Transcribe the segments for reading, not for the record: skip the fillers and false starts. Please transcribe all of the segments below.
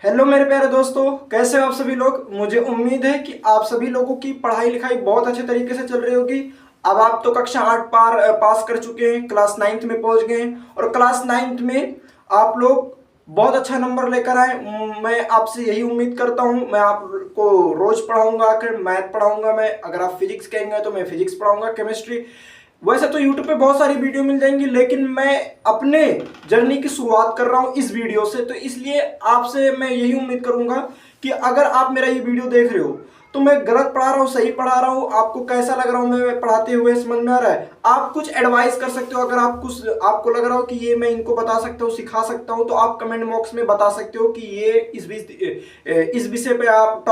Hello मेरे प्यारे दोस्तों, कैसे हो आप सभी लोग। मुझे उम्मीद है कि आप सभी लोगों की पढ़ाई लिखाई बहुत अच्छे तरीके से चल रही होगी। अब आप तो कक्षा 8 पास कर चुके हैं, क्लास 9th में पहुंच गए हैं और क्लास 9th में आप लोग बहुत अच्छा नंबर लेकर आए। मैं आपसे यही उम्मीद करता हूं। मैं आपको रोज पढ़ाऊंगा, आखिर मैथ पढ़ाऊंगा। मैं अगर आप फिजिक्स कहेंगे तो मैं फिजिक्स पढ़ाऊंगा, केमिस्ट्री। वैसे तो YouTube पे बहुत सारी वीडियो मिल जाएंगी, लेकिन मैं अपने जर्नी की शुरुआत कर रहा हूं इस वीडियो से, तो इसलिए आपसे मैं यही उम्मीद करूंगा कि अगर आप मेरा ये वीडियो देख रहे हो तो मैं गलत पढ़ा रहा हूँ, सही पढ़ा रहा हूँ, आपको कैसा लग रहा हूँ मैं पढ़ाते हुए, समझ में आ रहा है। आप कुछ एडवाइस कर सकते हो। अगर आप कुछ आपको लग रहा हो कि ये मैं इनको बता सकता हूँ, सिखा सकता हूँ, तो आप कमेंट बॉक्स में बता सकते हो कि ये इस विषय पे आप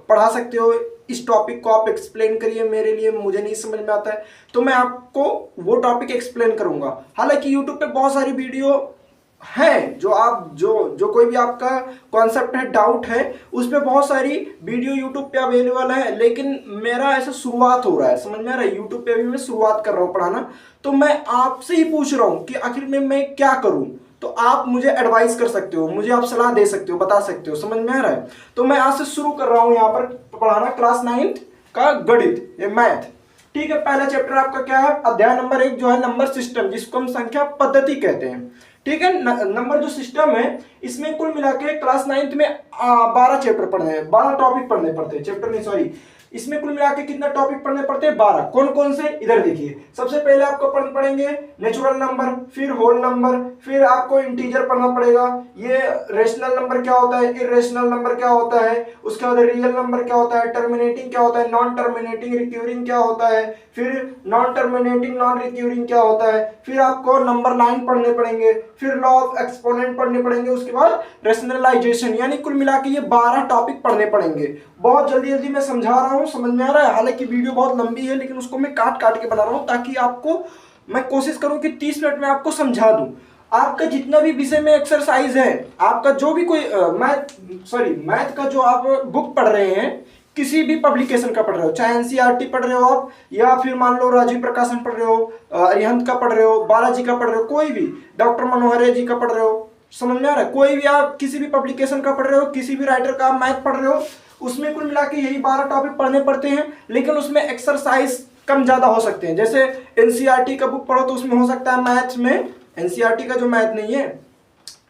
पढ़ा सकते हो। इस टॉपिक को आप एक्सप्लेन करिए मेरे लिए, मुझे नहीं समझ में आता है तो मैं आपको वो टॉपिक एक्सप्लेन करूंगा। हालांकि यूट्यूब पे बहुत सारी वीडियो है, जो आप जो कोई भी आपका कॉन्सेप्ट है, डाउट है, उस पर बहुत सारी वीडियो यूट्यूब पे अवेलेबल है, लेकिन मेरा ऐसा शुरुआत हो रहा है, समझ में आ रहा है। यूट्यूब पे अभी मैं शुरुआत कर रहा हूँ पढ़ाना, तो मैं आपसे ही पूछ रहा हूँ कि आखिर में मैं क्या करूँ। तो आप मुझे एडवाइस कर सकते हो, मुझे आप सलाह दे सकते हो, बता सकते हो, समझ में आ रहा है। तो मैं आज से शुरू कर रहा हूं यहाँ पर पढ़ाना क्लास 9th का गणित, ये मैथ। ठीक है, पहला चैप्टर आपका क्या है, अध्याय नंबर 1 जो है नंबर सिस्टम, जिसको हम संख्या पद्धति कहते हैं। ठीक है, नंबर जो सिस्टम है, इसमें कुल मिला के क्लास 9th में 12 चैप्टर पढ़ने हैं, 12 टॉपिक पढ़ने पड़ते हैं, चैप्टर नहीं सॉरी। इसमें कुल मिला के कितना टॉपिक पढ़ने पड़ते हैं, 12। कौन कौन से, इधर देखिए। सबसे पहले आपको पढ़ने पड़ेंगे नेचुरल नंबर, फिर होल नंबर, फिर आपको इंटीजर पढ़ना पड़ेगा। ये रेशनल नंबर क्या होता है, इरेशनल नंबर क्या होता है, उसके बाद रियल नंबर क्या होता है, टर्मिनेटिंग क्या होता है, नॉन टर्मिनेटिंग रिक्यूरिंग क्या होता है, फिर नॉन टर्मिनेटिंग नॉन रिक्यूरिंग क्या होता है, फिर आपको नंबर लाइन पढ़ने पड़ेंगे, फिर लॉ ऑफ एक्सपोनेंट पढ़ने पड़ेंगे, उसके बाद रेशनलाइजेशन। यानी कुल मिला के ये 12 टॉपिक पढ़ने पड़ेंगे। बहुत जल्दी जल्दी मैं समझा रहा हूँ, समझ में आ रहा है। हालांकि वीडियो बहुत लंबी है, लेकिन उसको मैं काट काट के बना रहा हूँ ताकि आपको मैं कोशिश करूं कि 30 मिनट में आपको समझा दूं। आपका जितना भी विषय में एक्सरसाइज है, आपका जो भी कोई मैथ का जो आप बुक पढ़ रहे हैं, किसी भी पब्लिकेशन का पढ़ रहे हो, चाहे एनसीईआरटी पढ़ रहे हो आप, या फिर मान लो राजीव प्रकाशन पढ़ रहे हो, अरिहंत का पढ़ रहे हो, बालाजी का पढ़ रहे हो, कोई भी डॉक्टर मनोहर जी का पढ़ रहे हो, समझ में आ रहा है। कोई भी आप किसी भी पब्लिकेशन का पढ़ रहे हो, किसी भी राइटर का आप मैथ पढ़ रहे हो, उसमें कुल मिला के यही 12 टॉपिक पढ़ने पड़ते हैं। लेकिन उसमें एक्सरसाइज कम ज्यादा हो सकते हैं। जैसे एनसीईआरटी का बुक पढ़ो तो उसमें हो सकता है मैथ्स में, एनसीईआरटी का जो मैथ नहीं है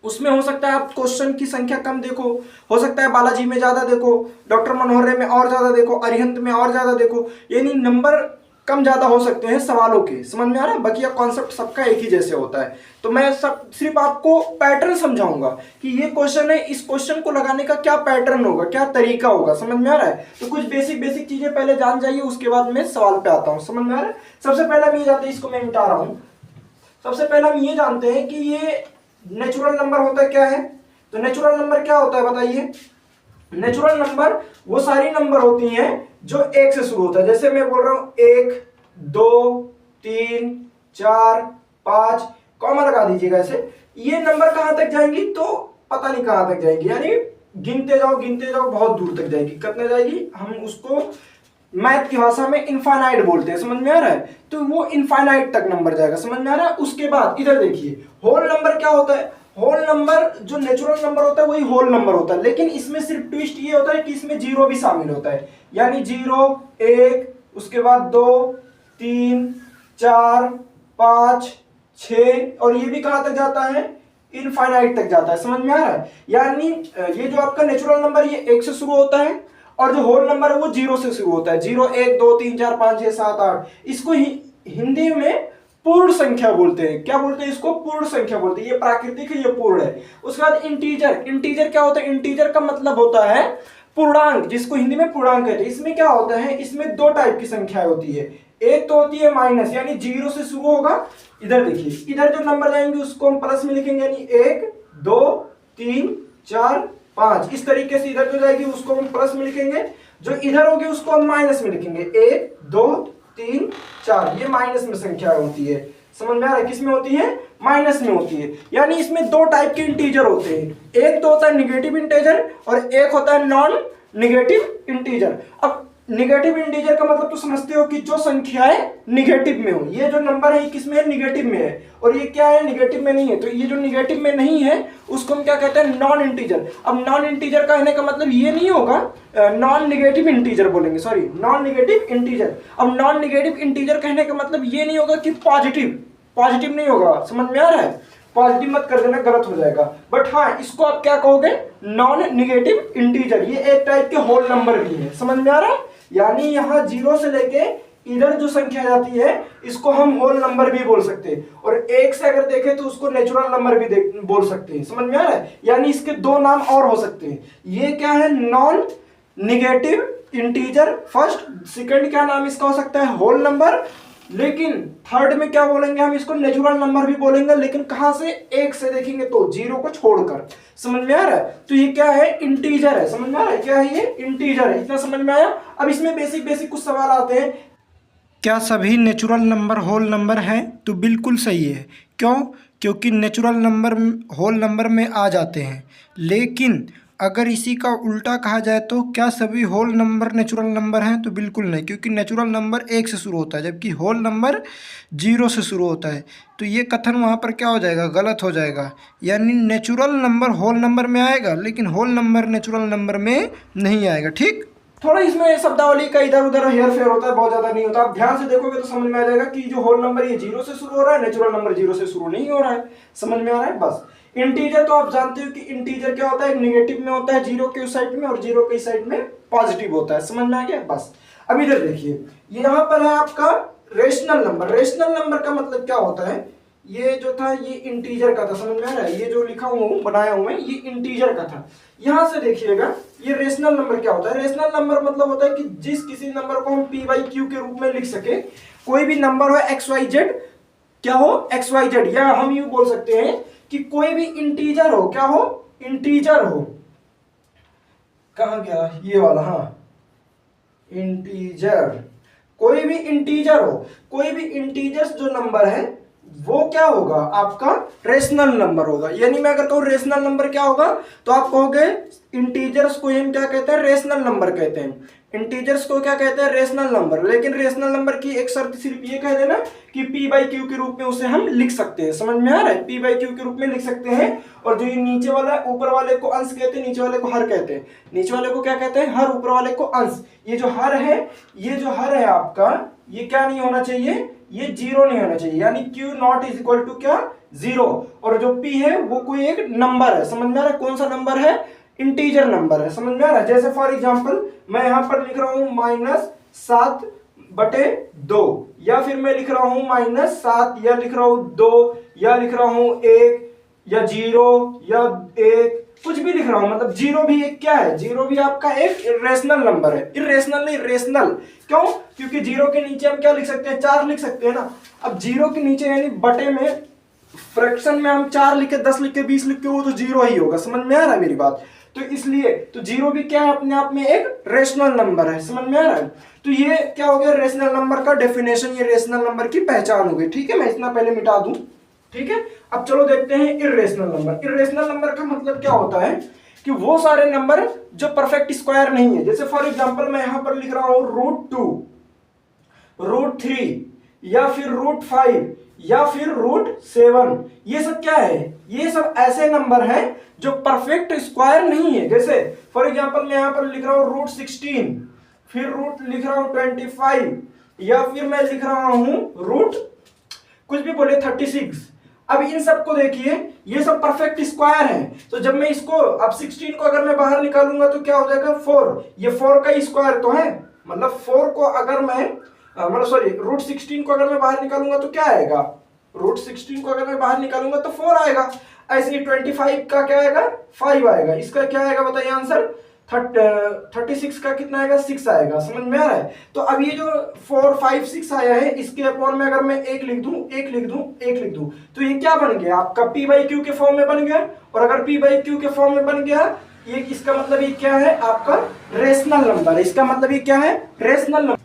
उसमें हो सकता है आप क्वेश्चन की संख्या कम देखो, हो सकता है बालाजी में ज्यादा देखो, डॉक्टर मनोहर में और ज्यादा देखो, अरिहंत में और ज्यादा देखो, यानी नंबर कम ज्यादा हो सकते हैं सवालों के, समझ में आ रहा है। बाकी कॉन्सेप्ट सबका एक ही जैसे होता है। तो मैं सिर्फ आपको पैटर्न समझाऊंगा कि ये क्वेश्चन है, इस क्वेश्चन को लगाने का क्या पैटर्न होगा, क्या तरीका होगा, समझ में आ रहा है। तो कुछ बेसिक चीजें पहले जान जाइए, उसके बाद मैं सवाल पे आता हूँ, समझ में आ रहा है। सबसे पहले हम ये जानते हैं, इसको मैं मिटा रहा हूँ। सबसे पहले हम ये जानते हैं कि ये नेचुरल नंबर होता है क्या है। तो नेचुरल नंबर क्या होता है बताइए। नेचुरल नंबर वो सारी नंबर होती हैं जो 1 से शुरू होता है। जैसे मैं बोल रहा हूं 1 2 3 4 5, कॉमा लगा दीजिएगा ऐसे। ये नंबर कहां तक जाएंगी तो पता नहीं कहां तक जाएंगी, यानी गिनते जाओ बहुत दूर तक जाएगी। कितना जाएगी, हम उसको मैथ की भाषा में इनफाइनाइट बोलते हैं, समझ में आ रहा है। तो वो इनफाइनाइट तक नंबर जाएगा, समझ में आ रहा है। उसके बाद इधर देखिए, होल नंबर क्या होता है। होल नंबर जो नेचुरल नंबर होता है वही होल नंबर होता है, लेकिन इसमें सिर्फ ट्विस्ट ये होता है कि इसमें जीरो भी शामिल होता है। यानी 0 1, उसके बाद 2 3 4 5 6, और ये भी कहां तक जाता है, इनफाइनाइट तक जाता है, समझ में आ रहा है। यानी ये जो आपका नेचुरल नंबर ये 1 से शुरू होता है, और जो होल नंबर है वो 0 से शुरू होता है। 0 1 2 3 4 5 6 7 8। इसको हिंदी में पूर्ण संख्या बोलते हैं। क्या बोलते हैं इसको, पूर्ण संख्या बोलते हैं। ये प्राकृतिक है, ये पूर्ण है। उसके बाद इंटीजर। इंटीजर क्या होता है, इंटीजर का मतलब होता है पूर्णांक, जिसको हिंदी में पूर्णांक कहते हैं। इसमें क्या होता है, इसमें 2 टाइप की संख्याएं होती है। एक तो होती है माइनस, यानी 0 से शुरू होगा। इधर देखिए, इधर जो नंबर जाएंगे उसको हम प्लस में लिखेंगे, यानी 1 2 3 4 5। इस तरीके से इधर जो जाएगी उसको हम प्लस में लिखेंगे, जो इधर होगी उसको हम माइनस में लिखेंगे। 1 2 3 4, ये माइनस में संख्या होती है, समझ में आ रहा है। किस में होती है, माइनस में होती है। यानी इसमें 2 टाइप के इंटीजर होते हैं। एक तो होता है निगेटिव इंटीजर और एक होता है नॉन निगेटिव इंटीजर। अब निगेटिव इंटीजर का मतलब तो समझते हो कि जो संख्याएं निगेटिव में हो। ये जो नंबर है ये किस में है, निगेटिव में है, और ये क्या है, निगेटिव में नहीं है। तो ये जो निगेटिव में नहीं है उसको हम क्या कहते हैं, नॉन इंटीजर। अब नॉन इंटीजर का कहने का मतलब ये नहीं होगा, नॉन निगेटिव इंटीजर बोलेंगे, सॉरी नॉन निगेटिव इंटीजर। अब नॉन निगेटिव इंटीजर कहने का मतलब ये नहीं होगा कि पॉजिटिव नहीं होगा, समझ में आ रहा है। पॉजिटिव मत कर देना, गलत हो जाएगा। बट हाँ, इसको आप क्या कहोगे, नॉन निगेटिव इंटीजर। ये एक टाइप के होल नंबर भी है, समझ में आ रहा है। यानी यहाँ 0 से लेके इधर जो संख्या जाती है इसको हम होल नंबर भी बोल सकते हैं, और 1 से अगर देखें तो उसको नेचुरल नंबर भी बोल सकते हैं, समझ में आ रहा है। यानी इसके दो नाम और हो सकते हैं। ये क्या है, non negative integer first, second क्या नाम इसका हो सकता है, होल नंबर। लेकिन थर्ड में क्या बोलेंगे हम, इसको नेचुरल नंबर भी बोलेंगे, लेकिन कहां से, 1 से देखेंगे तो, 0 को छोड़कर, समझ में आ रहा है। तो ये क्या है, इंटीजर है, समझ में आ रहा है, क्या है ये, इंटीजर है। इतना समझ में आया। अब इसमें बेसिक कुछ सवाल आते हैं। क्या सभी नेचुरल नंबर होल नंबर हैं? तो बिल्कुल सही है। क्यों? क्योंकि नेचुरल नंबर होल नंबर में आ जाते हैं। लेकिन अगर इसी का उल्टा कहा जाए तो क्या सभी होल नंबर नेचुरल नंबर हैं? तो बिल्कुल नहीं, क्योंकि नेचुरल नंबर 1 से शुरू होता है जबकि होल नंबर 0 से शुरू होता है। तो ये कथन वहाँ पर क्या हो जाएगा, गलत हो जाएगा। यानी नेचुरल नंबर होल नंबर में आएगा लेकिन होल नंबर नेचुरल नंबर में नहीं आएगा। ठीक, थोड़ा इसमें शब्दावली का इधर उधर हेर फेर होता है, बहुत ज्यादा नहीं होता। आप ध्यान से देखोगे तो समझ में आ जाएगा कि जो होल नंबर ये 0 से शुरू हो रहा है, नेचुरल नंबर 0 से शुरू नहीं हो रहा है, समझ में आ रहा है। बस इंटीजर तो आप जानते हो कि इंटीजर क्या होता है, निगेटिव में होता है 0 के उस साइड में, और 0 के इस साइड में पॉजिटिव होता है, समझ में आ गया। बस अब इधर देखिए, यहाँ पर है आपका रेशनल नंबर। रेशनल नंबर का मतलब क्या होता है, ये जो था ये इंटीजर का था, समझ में आ रहा है। ये जो लिखा हुआ हूं, बनाया हूं मैं, ये इंटीजर का था। यहां से देखिएगा ये रेशनल नंबर क्या होता है। रेशनल नंबर मतलब होता है कि जिस किसी नंबर को हम p बाई क्यू के रूप में लिख सके। कोई भी नंबर हो एक्स वाई जेड, क्या हो, एक्स वाई जेड, या हम यूं बोल सकते हैं कि कोई भी इंटीजर हो, क्या हो, इंटीजर हो। कहां गया ये वाला, हाँ, इंटीजर, कोई भी इंटीजर हो, कोई भी इंटीजर्स जो नंबर है वो क्या होगा, आपका रेशनल नंबर होगा। यानी मैं अगर कहूं रेशनल नंबर क्या होगा, तो आप कहोगे इंटीजर्स को हम क्या कहते हैं, रेशनल नंबर कहते हैं। इंटीजर्स को क्या कहते हैं, रेशनल नंबर। लेकिन रेशनल नंबर की एक शर्त सिर्फ ये कह देना कि p बाई क्यू के रूप में उसे हम लिख सकते हैं, समझ में आ रहा है। p बाई क्यू के रूप में लिख सकते हैं। और जो ये नीचे वाला है, ऊपर वाले को अंश कहते हैं, नीचे वाले को हर कहते हैं। नीचे वाले को क्या कहते हैं, हर, ऊपर वाले को अंश। ये जो हर है, ये जो हर है आपका, ये क्या नहीं होना चाहिए, ये 0 नहीं होना चाहिए। यानी q naught is equal to क्या, 0। और जो p है वो कोई एक नंबर है, समझ में आ रहा है। कौन सा नंबर है, इंटीजर नंबर है, समझ में आ रहा है। जैसे फॉर एग्जांपल मैं यहां पर लिख रहा हूं -7/2, या फिर मैं लिख रहा हूं -7, या लिख रहा हूं 2, या लिख रहा हूं 1, या 0, या 1, कुछ भी लिख रहा हूं। मतलब 0 भी एक क्या है, 0 भी आपका एक इरेशनल नंबर है। इरेशनल नहीं, रेशनल। क्यों? क्योंकि 0 के नीचे हम क्या लिख सकते हैं, 4 लिख सकते हैं ना। अब 0 के नीचे यानी बटे में, फ्रैक्शन में हम 4 लिखे, 10 लिखे, 20 लिखे, वो तो 0 ही होगा, समझ में आ रहा है मेरी बात। तो इसलिए तो 0 भी क्या है, अपने आप में एक रेशनल नंबर है, समझ में आ रहा है। तो ये क्या हो गया, रेशनल नंबर का डेफिनेशन, ये रेशनल नंबर की पहचान हो गई। ठीक है, मैं इतना पहले मिटा दूं। ठीक है, अब चलो देखते हैं इर्रेशनल नंबर। इर्रेशनल नंबर का मतलब क्या होता है कि वो सारे नंबर जो परफेक्ट स्क्वायर नहीं है। जैसे फॉर एग्जांपल मैं यहां पर लिख रहा हूं √2, √3, या फिर √5, या फिर √7। ये सब क्या है, ये सब ऐसे नंबर हैं जो परफेक्ट स्क्वायर नहीं है। जैसे फॉर एग्जांपल मैं यहां पर लिख रहा हूं √16, फिर लिख रहा हूं 25, या फिर मैं लिख रहा हूं कुछ भी बोले 36। अब इन सबको देखिए, ये सब परफेक्ट स्क्वायर है। तो जब मैं इसको, अब 16 को अगर मैं बाहर निकालूंगा तो क्या हो जाएगा, 4। ये 4 का स्क्वायर तो है, मतलब 4 को अगर मैं √16 को अगर मैं बाहर निकालूंगा तो क्या आएगा, √16 को अगर मैं बाहर निकालूंगा तो 4 आएगा। ऐसे ही 25 का क्या आएगा, 5 आएगा। इसका क्या आएगा बताइए आंसर, 36 का कितना आएगा, 6 आएगा, समझ में आ रहा है। तो अब ये जो 4, 5, 6 आया है, इसके अपॉन में अगर मैं 1 लिख दूं, 1 लिख दूं, 1 लिख दूं, तो ये क्या बन गया आपका, p बाई क्यू के फॉर्म में बन गया। और अगर p बाई क्यू के फॉर्म में बन गया, ये इसका मतलब ये क्या है, आपका रेशनल नंबर। इसका मतलब ये क्या है, रेशनल नंबर।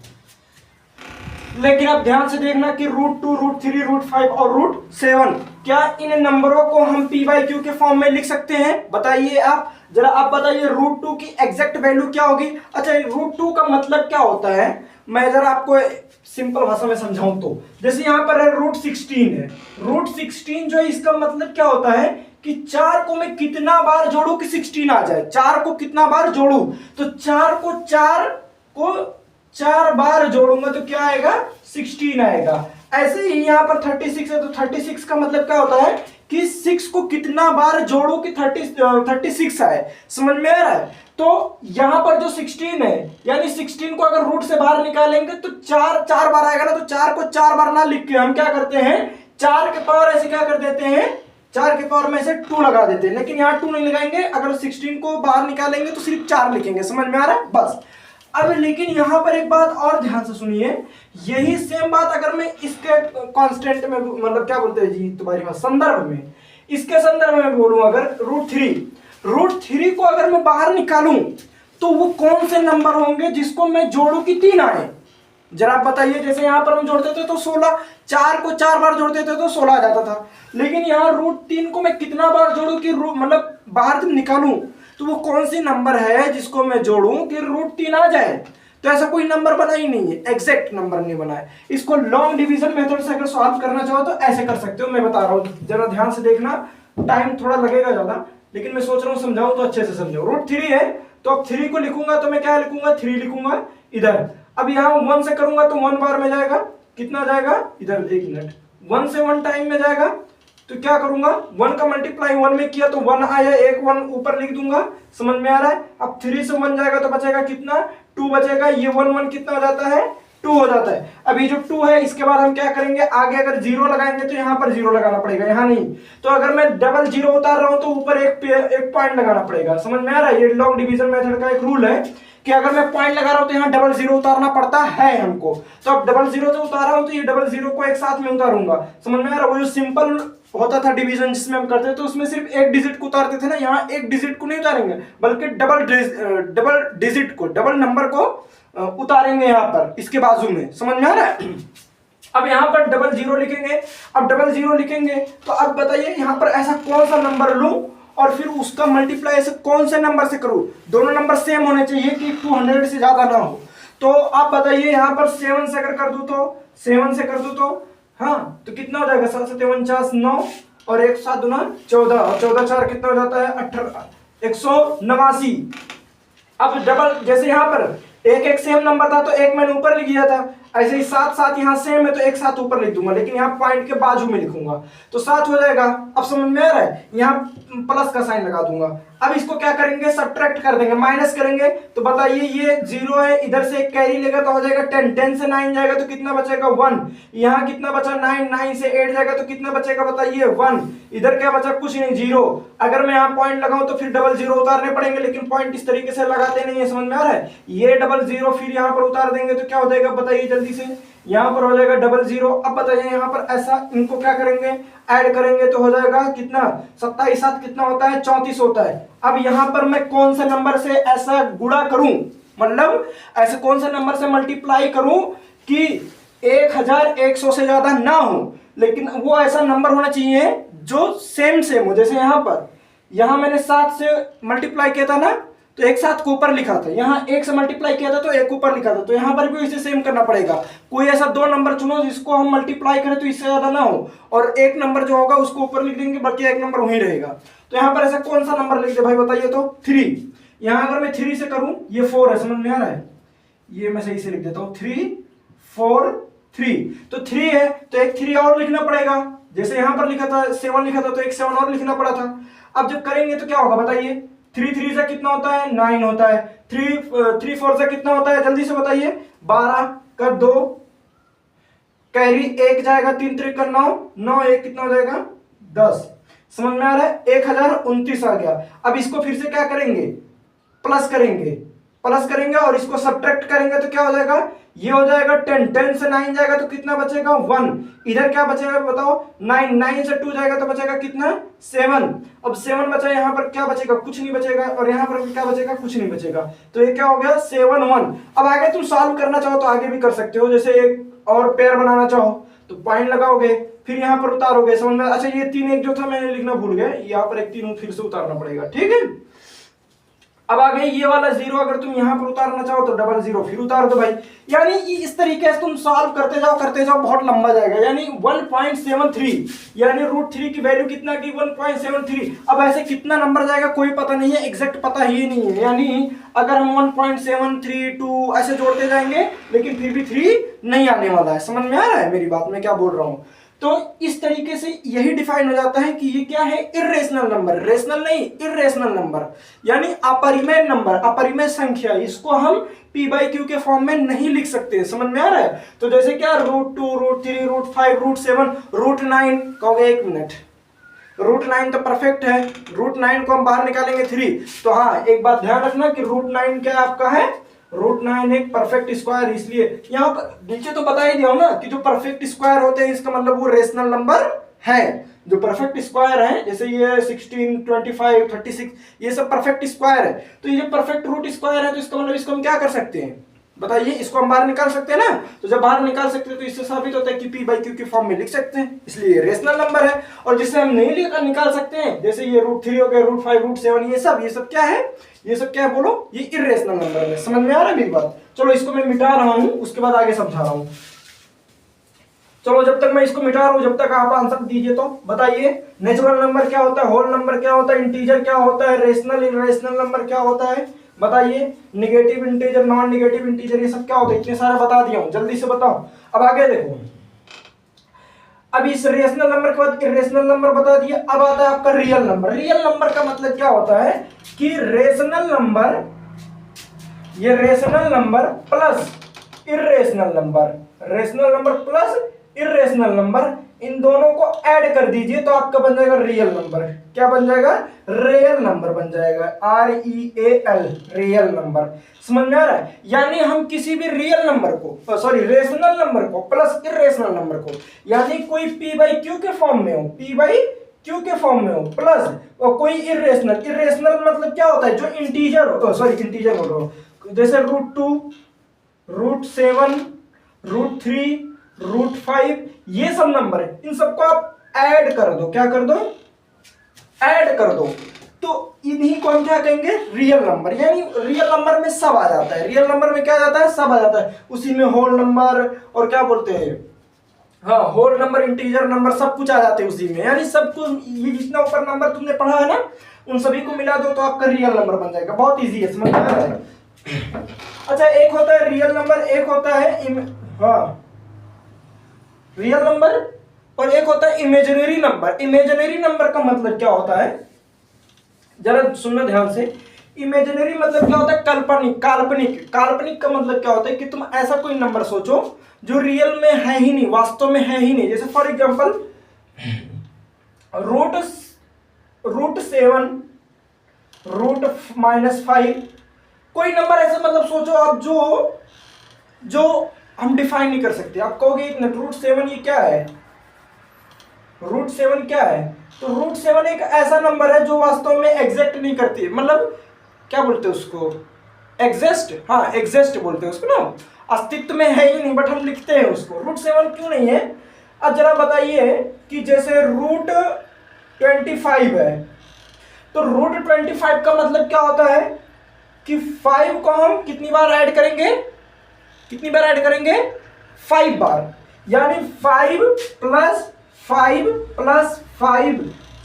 लेकिन आप ध्यान से देखना कि √2, √3, √5 और √7, क्या इन नंबरों को हम p बाई क्यू के फॉर्म में लिख सकते हैं, बताइए आप। जरा आप बताइए √2 की एग्जैक्ट वैल्यू क्या होगी। अच्छा, √2 का मतलब क्या होता है, मैं जरा आपको सिंपल भाषा में समझाऊं तो, जैसे यहां पर है √16 है, √16 जो है इसका मतलब क्या होता है कि 4 को मैं कितना बार जोड़ू कि 16 आ जाए, 4 को कितना बार जोड़ू, तो 4 को 4 बार जोड़ूंगा तो क्या आएगा, 16 आएगा। ऐसे ही यहां पर 36 है, तो 36 का मतलब क्या होता है कि 6 को कितना बार जोड़ो कि 36 आए, समझ में आ रहा है। तो यहां पर जो 16 है, यानी 16 को अगर रूट से बाहर निकालेंगे तो 4 बार आएगा ना, तो 4 को 4 बार ना लिख के हम क्या करते हैं, 4 के पावर ऐसे क्या कर देते हैं, 4 के पावर में से 2 लगा देते हैं, लेकिन यहाँ 2 नहीं लगाएंगे, अगर 16 को बाहर निकालेंगे तो सिर्फ 4 लिखेंगे, समझ में आ रहा है बस। अब लेकिन यहां पर एक बात और ध्यान से सुनिए, यही सेम बात अगर मैं इसके कांस्टेंट में, मतलब क्या बोलते हैं जी तुम्हारी बात, संदर्भ में, इसके संदर्भ में बोलूं, अगर √3 को अगर मैं बाहर निकालूं तो वो कौन से नंबर होंगे जिसको मैं जोड़ूं कि 3 आए, जरा आप बताइए। जैसे यहां पर हम जोड़ते थे तो 16, 4 को 4 बार जोड़ते थे तो 16 आ जाता था, लेकिन यहाँ √3 को मैं कितना बार जोड़ूं कि मतलब बाहर जब निकालूं तो वो कौन सी नंबर है जिसको मैं जोड़ूं कि √3 आ जाए। तो ऐसा कोई नंबर बना ही नहीं है, एग्जैक्ट नंबर नहीं बना है। इसको लॉन्ग डिवीजन मेथड से अगर सॉल्व करना चाहो तो ऐसे कर सकते हो, मैं बता रहा हूं, जरा ध्यान से देखना, टाइम थोड़ा लगेगा ज्यादा, लेकिन मैं सोच रहा हूं समझाऊं तो अच्छे से समझो। √3 है तो अब 3 को लिखूंगा तो मैं क्या लिखूंगा, 3 लिखूंगा इधर। अब यहां 1 से करूंगा तो 1 बार में जाएगा, कितना जाएगा इधर, 1 मिनट, 1 से 1 टाइम में जाएगा, तो क्या करूंगा, 1 का मल्टीप्लाई 1 में किया तो 1 आया, एक 1 ऊपर लिख दूंगा, समझ में आ रहा है। अब 3 से 1 जाएगा तो बचेगा कितना, 2 बचेगा, ये 1 कितना हो जाता है, 2 हो जाता है। अब ये जो 2 है इसके बाद हम क्या करेंगे, आगे अगर 0 लगाएंगे तो यहाँ पर 0 लगाना पड़ेगा, यहाँ नहीं। तो अगर मैं डबल 0 उतार रहा हूं तो ऊपर एक पॉइंट लगाना पड़ेगा, समझ में आ रहा है। ये लॉन्ग डिवीजन मेथड का एक रूल है कि अगर मैं पॉइंट लगा रहा हूं तो यहाँ डबल 0 उतारना पड़ता है हमको। तो अब डबल 0 जो उतार रहा हूं तो ये डबल 0 को एक साथ में उतारूंगा, समझ में आ रहा है। वो जो सिंपल होता था डिवीजन जिसमें हम करते थे तो उसमें सिर्फ एक डिजिट को उतारते थे ना, यहाँ एक डिजिट को नहीं उतारेंगे बल्कि डबल डिजिट को, डबल नंबर को उतारेंगे यहाँ पर इसके बाजू में, समझ में आ रहा है। अब यहाँ पर डबल 0 लिखेंगे, अब डबल 0 लिखेंगे तो अब बताइए यहाँ पर ऐसा कौन सा नंबर लूं और फिर उसका मल्टीप्लाई ऐसे कौन से नंबर से करूं, दोनों नंबर सेम होने चाहिए कि 200 से ज्यादा ना हो। तो आप बताइए यहाँ पर 7 से अगर कर दूं तो, 7 से कर दूं तो हाँ, तो कितना हो जाएगा, 7 7 49 9 और 1 7 दूना 14 और 14 4 कितना हो जाता है 18, 189। अब डबल, जैसे यहाँ पर एक सेम नंबर था तो एक मैंने ऊपर लिख दिया था, ऐसे ही 7 7 यहाँ सेम है तो एक 7 ऊपर लिख दूंगा, लेकिन यहाँ पॉइंट के बाजू में लिखूंगा तो 7 हो जाएगा। अब समझ में आ रहा है, यहाँ प्लस का साइन लगा दूंगा। अब इसको क्या करेंगे, सब्ट्रैक्ट कर देंगे, माइनस करेंगे, तो बताइए ये 0 है, इधर से एक कैरी लेगा तो हो जाएगा 10, 10 से 9 जाएगा तो कितना बचेगा 1, यहाँ कितना बचा 9, 9 से 8 जाएगा तो कितना बचेगा बताइए 1, इधर क्या बचा कुछ नहीं 0। अगर मैं यहाँ पॉइंट लगाऊं तो फिर डबल 0 उतारने पड़ेंगे, लेकिन पॉइंट इस तरीके से लगाते नहीं है, समझ में आ रहा है। ये डबल 0 फिर यहाँ पर उतार देंगे तो क्या हो जाएगा बताइए जल्दी से, यहाँ पर हो जाएगा डबल 0। अब बताइए यहाँ पर ऐसा इनको क्या करेंगे, ऐड करेंगे तो हो जाएगा कितना, 27 7 कितना होता है 34 होता है। अब यहाँ पर मैं कौन से नंबर से ऐसा गुणा करूं, मतलब ऐसे कौन से नंबर से मल्टीप्लाई करूं कि 1100 से ज्यादा ना हो, लेकिन वो ऐसा नंबर होना चाहिए जो सेम हो। जैसे यहाँ मैंने 7 से मल्टीप्लाई किया था ना तो एक 7 को ऊपर लिखा था, यहाँ 1 से मल्टीप्लाई किया था तो 1 ऊपर लिखा था, तो यहाँ पर भी इसे सेम करना पड़ेगा। कोई ऐसा 2 नंबर चुनो जिसको हम मल्टीप्लाई करें तो इससे ज्यादा ना हो, और एक नंबर जो होगा उसको ऊपर लिख देंगे, बाकी एक नंबर वहीं रहेगा। तो यहाँ पर ऐसा कौन सा नंबर लिख दे भाई बताइए, तो 3। यहाँ अगर मैं 3 से करूं, ये 4 है, समझ में आ रहा है, ये मैं सही से लिख देता हूँ 3 4 3, तो 3 है तो एक 3 और लिखना पड़ेगा, जैसे यहाँ पर लिखा था 7 लिखा था तो एक 7 और लिखना पड़ा था। अब जब करेंगे तो क्या होगा बताइए, 3 3 से कितना होता है 9 होता है, 3 4 से कितना होता है जल्दी से बताइए, 12 का 2 कैरी 1 जाएगा, 3 3 का 9 9 1 कितना हो जाएगा 10, समझ में आ रहा है, 1029 आ गया। अब इसको फिर से क्या करेंगे, प्लस करेंगे और इसको सब्ट्रैक्ट करेंगे तो क्या हो जाएगा, ये हो जाएगा 10, 10 से 9 जाएगा तो कितना बचेगा 1, इधर क्या बचेगा बताओ 9, 9 से 2 जाएगा तो बचेगा कितना 7, अब 7 बचा, यहाँ पर क्या बचेगा कुछ नहीं बचेगा, और यहाँ पर क्या बचेगा कुछ नहीं बचेगा, तो ये क्या हो गया 7 1। अब आगे तुम सॉल्व करना चाहो तो आगे भी कर सकते हो, जैसे एक और पेयर बनाना चाहो तो पॉइंट लगाओगे फिर यहाँ पर उतारोगे, समझ में। अच्छा ये 3 1 जो था मैंने लिखना भूल गया, यहाँ पर एक 3 फिर से उतारना पड़ेगा, ठीक है। अब आगे ये वाला 0 अगर तुम यहाँ पर उतारना चाहो तो डबल 0 फिर उतार दो भाई। यानी कि इस तरीके से तुम सॉल्व करते जाओ बहुत लंबा जाएगा। यानी 1.73 यानी √3 की वैल्यू कितना की 1.73। अब ऐसे कितना नंबर जाएगा कोई पता नहीं है, एग्जैक्ट पता ही नहीं है। यानी अगर हम 1.732 ऐसे जोड़ते जाएंगे लेकिन फिर भी 3 नहीं आने वाला है। समझ में आ रहा है मेरी बात में क्या बोल रहा हूँ? तो इस तरीके से यही डिफाइन हो जाता है कि ये क्या है, इर्रेशनल नंबर। रेशनल नहीं, इर्रेशनल नंबर यानी अपरिमेय नंबर, अपरिमेय संख्या। इसको हम p/q के फॉर्म में नहीं लिख सकते। समझ में आ रहा है? तो जैसे क्या √2 √3 √5 √7 √9 कहोगे, एक मिनट, √9 तो परफेक्ट है, √9 को हम बाहर निकालेंगे 3। तो हाँ एक बात ध्यान रखना कि √9 क्या आपका है, √9 एक परफेक्ट स्क्वायर। इसलिए यहाँ पर नीचे तो बता ही दिया हूं ना कि जो परफेक्ट स्क्वायर होते हैं इसका मतलब वो रेशनल नंबर है। जो परफेक्ट स्क्वायर है जैसे ये 16 25 36 ये सब परफेक्ट स्क्वायर है। तो ये परफेक्ट रूट स्क्वायर है तो इसका मतलब इसको हम क्या कर सकते हैं बताइए, इसको हम बाहर निकाल सकते हैं ना। तो जब बाहर निकाल सकते हैं तो इससे साबित होता है कि p/q के फॉर्म में लिख सकते हैं, इसलिए रेशनल नंबर है। और जिससे हम नहीं निकाल सकते हैं जैसे ये √3 हो गया, √5 √7 ये सब क्या है, ये सब क्या है बोलो, ये इर्रेशनल नंबर है। समझ में आ रहा है मेरी बात? चलो इसको मैं मिटा रहा हूं, उसके बाद आगे समझा रहा हूं। चलो जब तक मैं इसको मिटा रहा हूं जब तक आप आंसर दीजिए। तो बताइए नेचुरल नंबर क्या होता है, होल नंबर क्या होता है, इंटीजर क्या होता है, रेशनल इरेशनल नंबर क्या होता है, बताइए। Negative integer, non negative integer ये सब क्या होता है, इतने सारे बता दिया हूं, जल्दी से बताओ। अब आगे देखो, अब इस रेशनल नंबर के बाद इरेशनल नंबर बता दिया। अब आता है आपका रियल नंबर। रियल नंबर का मतलब क्या होता है कि रेशनल नंबर, ये rational number plus irrational number, rational number plus irrational number, इन दोनों को ऐड कर दीजिए तो आपका बन जाएगा रियल नंबर। क्या बन जाएगा? रियल नंबर बन जाएगा, REAL, रियल नंबर। समझ में आ रहा है? यानी हम किसी भी रियल नंबर को, सॉरी रेशनल नंबर को प्लस इरेशनल नंबर को, यानी कोई p/q के फॉर्म में हो, p/q के फॉर्म में हो प्लस और कोई इरेशनल, इरेशनल मतलब क्या होता है, जो इंटीजर हो, सॉरी इंटीजर बोल रहा हूं, जैसे √2 √7 √3 √5 ये सब नंबर है, इन सबको आप ऐड कर दो। क्या कर दो? ऐड कर दो। तो इन्हीं को हम क्या कहेंगे, रियल नंबर। यानी रियल नंबर में सब आ जाता है, रियल नंबर में क्या आ जाता है, सब आ जाता है। उसी में होल नंबर और क्या बोलते हैं, हाँ होल नंबर, इंटीजर नंबर सब कुछ आ जाते हैं उसी में। यानी सबको, ये जितना ऊपर नंबर तुमने पढ़ा है ना उन सभी को मिला दो तो आपका रियल नंबर बन जाएगा। बहुत इजी है, समझ में आ रहा है? अच्छा, एक होता है रियल नंबर, एक होता है हाँ रियल नंबर, और एक होता है इमेजिनरी नंबर। इमेजिनरी नंबर का मतलब क्या होता है, जरा सुनना ध्यान से। इमेजिनरी मतलब क्या होता है, काल्पनिक। काल्पनिक, काल्पनिक का मतलब क्या होता है कि तुम ऐसा कोई नंबर सोचो जो रियल में है ही नहीं, वास्तव में है ही नहीं। जैसे फॉर एग्जांपल √7 √-5 कोई नंबर ऐसा मतलब सोचो आप जो हम डिफाइन नहीं कर सकते। आप कहोगे √7 ये क्या है, √7 क्या है? तो √7 एक ऐसा नंबर है जो वास्तव में एग्जिस्ट नहीं करती, मतलब क्या बोलते हैं उसको, एग्जिस्ट, हाँ एग्जिस्ट बोलते हैं उसको ना, अस्तित्व में है ही नहीं, बट हम लिखते हैं उसको। √7 क्यों नहीं है? अब जरा बताइए कि जैसे √25 है, तो √25 का मतलब क्या होता है कि 5 को हम कितनी बार ऐड करेंगे, कितनी बार ऐड करेंगे, 5 बार। यानी 5 + 5 + 5,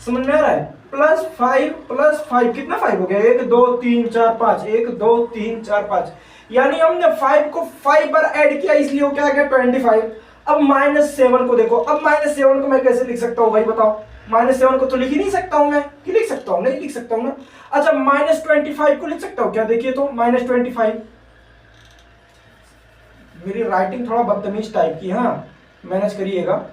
समझ में आ रहा है, +5 + 5 कितना 5 हो गया, 1 2 3 4 5, 1 2 3 4 5। यानी हमने 5 को 5 बार ऐड किया इसलिए वो क्या आ गया 25। अब -7 को देखो, अब -7 को मैं कैसे लिख सकता हूँ भाई बताओ? -7 को तो लिख ही नहीं सकता हूं मैं, कि लिख सकता हूं? नहीं लिख सकता हूं ना। अच्छा, -25 को लिख सकता हूं क्या? देखिए तो -25, मेरी राइटिंग थोड़ा बदतमीज टाइप की, हाँ मैनेज करिएगा।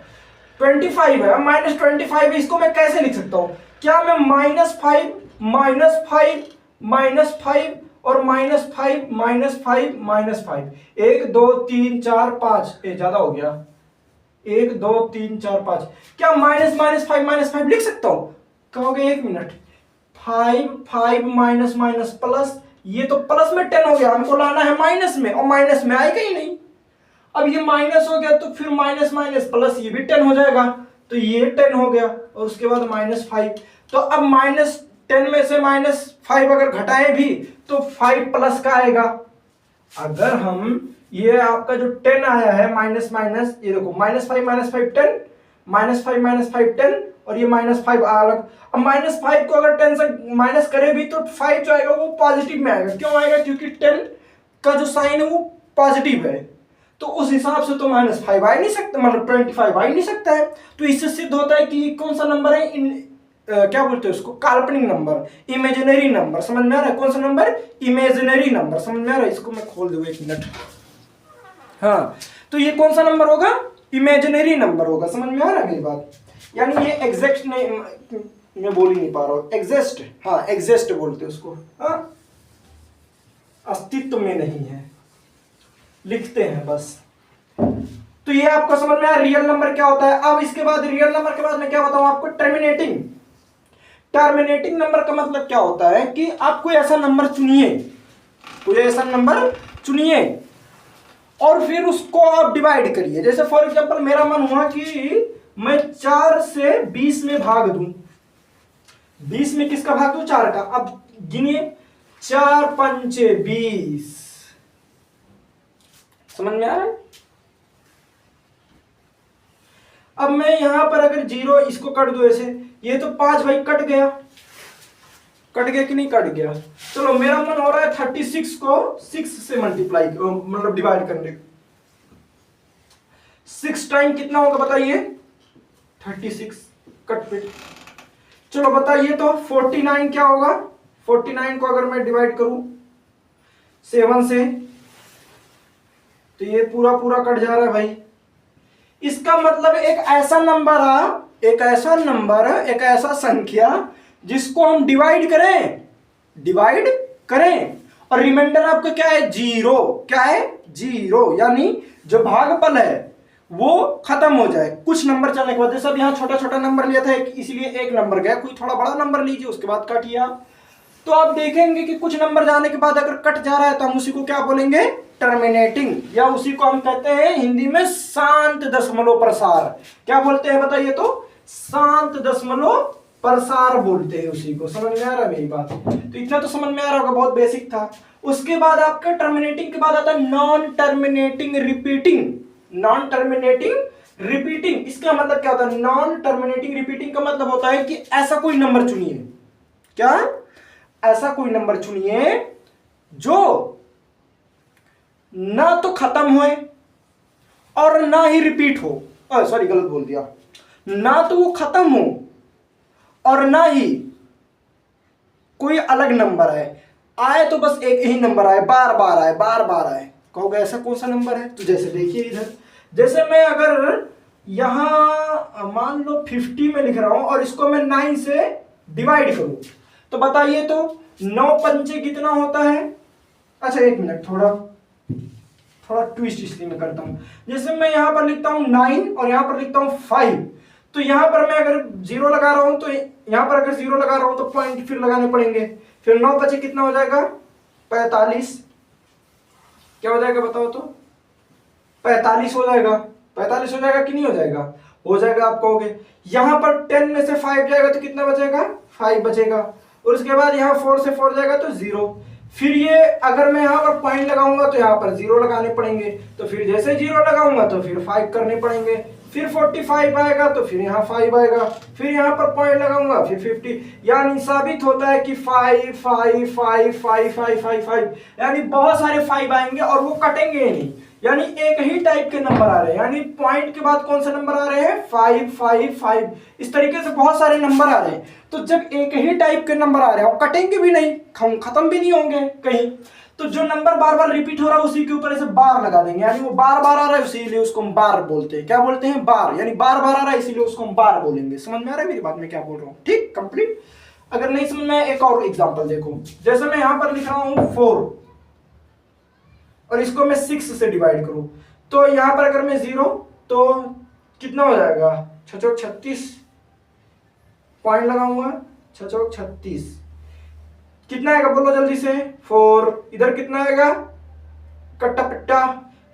25 है, -25 है, इसको मैं कैसे लिख सकता हूं? क्या मैं -5 -5 -5 और -5 -5 -5, 1 2 3 4 5, ज्यादा हो गया, 1 2 3 4 5, क्या -5 लिख सकता हूं? कहोगे 1 मिनट, 5 5 प्लस, ये तो प्लस में 10 हो गया, हमको लाना है माइनस में, और माइनस में आएगा ही नहीं। अब ये माइनस हो गया तो फिर माइनस प्लस ये भी 10 हो जाएगा, तो ये 10 हो गया, और उसके बाद -5। तो अब 10 में से -5 अगर घटाएं भी तो 5 प्लस का आएगा। अगर हम ये आपका जो 10 आया है माइनस माइनस, ये देखो -5 -5 10, -5 -5 10 और ये -5 अलग। अब -5 को अगर 10 से माइनस करें भी तो 5 जो आएगा वो पॉजिटिव में आएगा। क्यों आएगा? क्योंकि 10 का जो साइन है वो पॉजिटिव है, तो उस हिसाब से तो -5 आ ही नहीं सकता, मतलब 25 आ ही नहीं सकता है। तो इससे सिद्ध होता है कि ये कौन सा नंबर है, क्या बोलते हैं उसको, काल्पनिक नंबर, इमेजिनरी नंबर। समझ में आ रहा है? कौन सा नंबर? Imaginary number. समझ में आ रहा है? इसको मैं खोल दूं 1 मिनट। हाँ, तो ये कौन सा नंबर होगा? इमेजिनरी नंबर होगा। समझ में आ रहा है मेरी बात? यानी ये एग्जैक्ट नहीं, मैं बोल ही नहीं पा रहा हूं, एग्जिस्ट, हाँ एग्जिस्ट बोलते हैं उसको, हाँ अस्तित्व में नहीं है, लिखते हैं बस। तो ये आपको समझ में आया रियल नंबर क्या होता है। अब इसके बाद रियल नंबर के बाद मैं क्या बताऊं आपको, टर्मिनेटिंग। टर्मिनेटिंग नंबर का मतलब क्या होता है कि आप कोई ऐसा नंबर चुनिए, कोई ऐसा नंबर चुनिए और फिर उसको आप डिवाइड करिए। जैसे फॉर एग्जांपल मेरा मन हुआ कि मैं 4 से 20 में भाग दूं। 20 में किसका भाग दूं? 4 का। अब गिनिए, 4 पंचे 20। समझ में आ रहा है? अब मैं यहां पर अगर 0 इसको कट दूं ऐसे, ये तो 5 भाई कट गया, कट गया कि नहीं कट गया? चलो मेरा मन हो रहा है 36 को 6 से मल्टीप्लाई, मतलब डिवाइड करने। 6 टाइम कितना होगा बताइए? 36 कट पे। चलो बताइए तो 49 क्या होगा? 49 को अगर मैं डिवाइड करूं 7 से तो ये पूरा पूरा कट जा रहा है भाई। इसका मतलब एक ऐसा नंबर है, एक ऐसा नंबर, एक ऐसा संख्या जिसको हम डिवाइड करें, डिवाइड करें और रिमाइंडर आपका क्या है? 0। क्या है? 0। यानी जो भागफल है वो खत्म हो जाए कुछ नंबर चलने के बाद। जैसे अब यहाँ छोटा छोटा नंबर लिया था इसलिए एक नंबर गया, कोई थोड़ा बड़ा नंबर लीजिए उसके बाद काटिए आप, तो आप देखेंगे कि कुछ नंबर जाने के बाद अगर कट जा रहा है तो हम उसी को क्या बोलेंगे? टर्मिनेटिंग, या उसी को हम कहते हैं हिंदी में शांत दशमलव प्रसार। क्या बोलते हैं बताइए तो? शांत दशमलव प्रसार बोलते हैं उसी को। समझ में आ रहा है मेरी बात? तो इतना तो समझ में आ रहा होगा, बहुत बेसिक था। उसके बाद आपका टर्मिनेटिंग के बाद आता है non terminating repeating. Non terminating repeating, इसका मतलब क्या होता है? नॉन टर्मिनेटिंग रिपीटिंग का मतलब होता है कि ऐसा कोई नंबर चुनिए, क्या? ऐसा कोई नंबर चुनिए जो ना तो खत्म हुए और ना ही रिपीट हो। सॉरी गलत बोल दिया, ना तो वो खत्म हो और ना ही कोई अलग नंबर आए तो बस एक ही नंबर आए, बार बार आए, बार बार आए। कहोगे ऐसा कौन सा नंबर है? तो जैसे देखिए इधर, जैसे मैं अगर यहां मान लो 50 में लिख रहा हूं और इसको मैं 9 से डिवाइड करूं तो बताइए तो 9 पंचे कितना होता है? अच्छा 1 मिनट, थोड़ा ट्विस्ट इसलिए मैं करता हूं। जैसे मैं यहां पर लिखता हूं 9 और यहां पर लिखता हूं 5, तो यहां पर मैं अगर 0 लगा रहा हूं तो यहां पर अगर 0 लगा रहा हूं तो पॉइंट फिर लगाने पड़ेंगे। फिर 9 बचे कितना हो जाएगा? 45। क्या हो जाएगा बताओ तो? 45 हो जाएगा। 45 हो जाएगा कि नहीं हो जाएगा? हो जाएगा। आप कहोगे यहां पर 10 में से 5 जाएगा तो कितना बचेगा? 5 बचेगा। और उसके बाद यहाँ 4 से 4 जाएगा तो 0। फिर ये अगर मैं यहाँ पर पॉइंट लगाऊंगा तो यहाँ पर 0 लगाने पड़ेंगे, तो फिर जैसे 0 लगाऊंगा तो फिर 5 करने पड़ेंगे। फिर 45 आएगा तो फिर यहाँ 5 आएगा, फिर यहाँ पर पॉइंट लगाऊंगा फिर 50। यानी साबित होता है कि 5 5 5 5 5 5 5, यानी बहुत सारे 5 आएंगे और वो कटेंगे नहीं। यानी एक ही टाइप के नंबर आ रहे हैं, यानी पॉइंट के बाद कौन सा नंबर आ रहे हैं? 5 5 5। इस तरीके से बहुत सारे नंबर आ रहे हैं। तो जब एक ही टाइप के नंबर आ रहे हैं और कटेंगे भी नहीं, खत्म भी नहीं होंगे कहीं, तो जो नंबर बार बार रिपीट हो रहा है उसी के ऊपर ऐसे बार लगा देंगे। यानी वो बार बार आ रहा है इसीलिए उसको हम बार बोलते हैं। क्या बोलते हैं? बार। यानी बार बार आ रहा है इसीलिए उसको हम बार बोलेंगे। समझ में आ रहा है मेरी बात में क्या बोल रहा हूँ? ठीक, कंप्लीट। अगर नहीं समझ में, एक और एग्जाम्पल देखो। जैसे मैं यहां पर लिख रहा हूं 4 और इसको मैं 6 से डिवाइड करूं तो यहां पर अगर मैं 0 तो कितना हो जाएगा? 6 चौक 36, पॉइंट लगाऊंगा 6 चौक 36, कितना आएगा बोलो जल्दी से? 4। इधर कितना आएगा? कट्टा पिट्टा,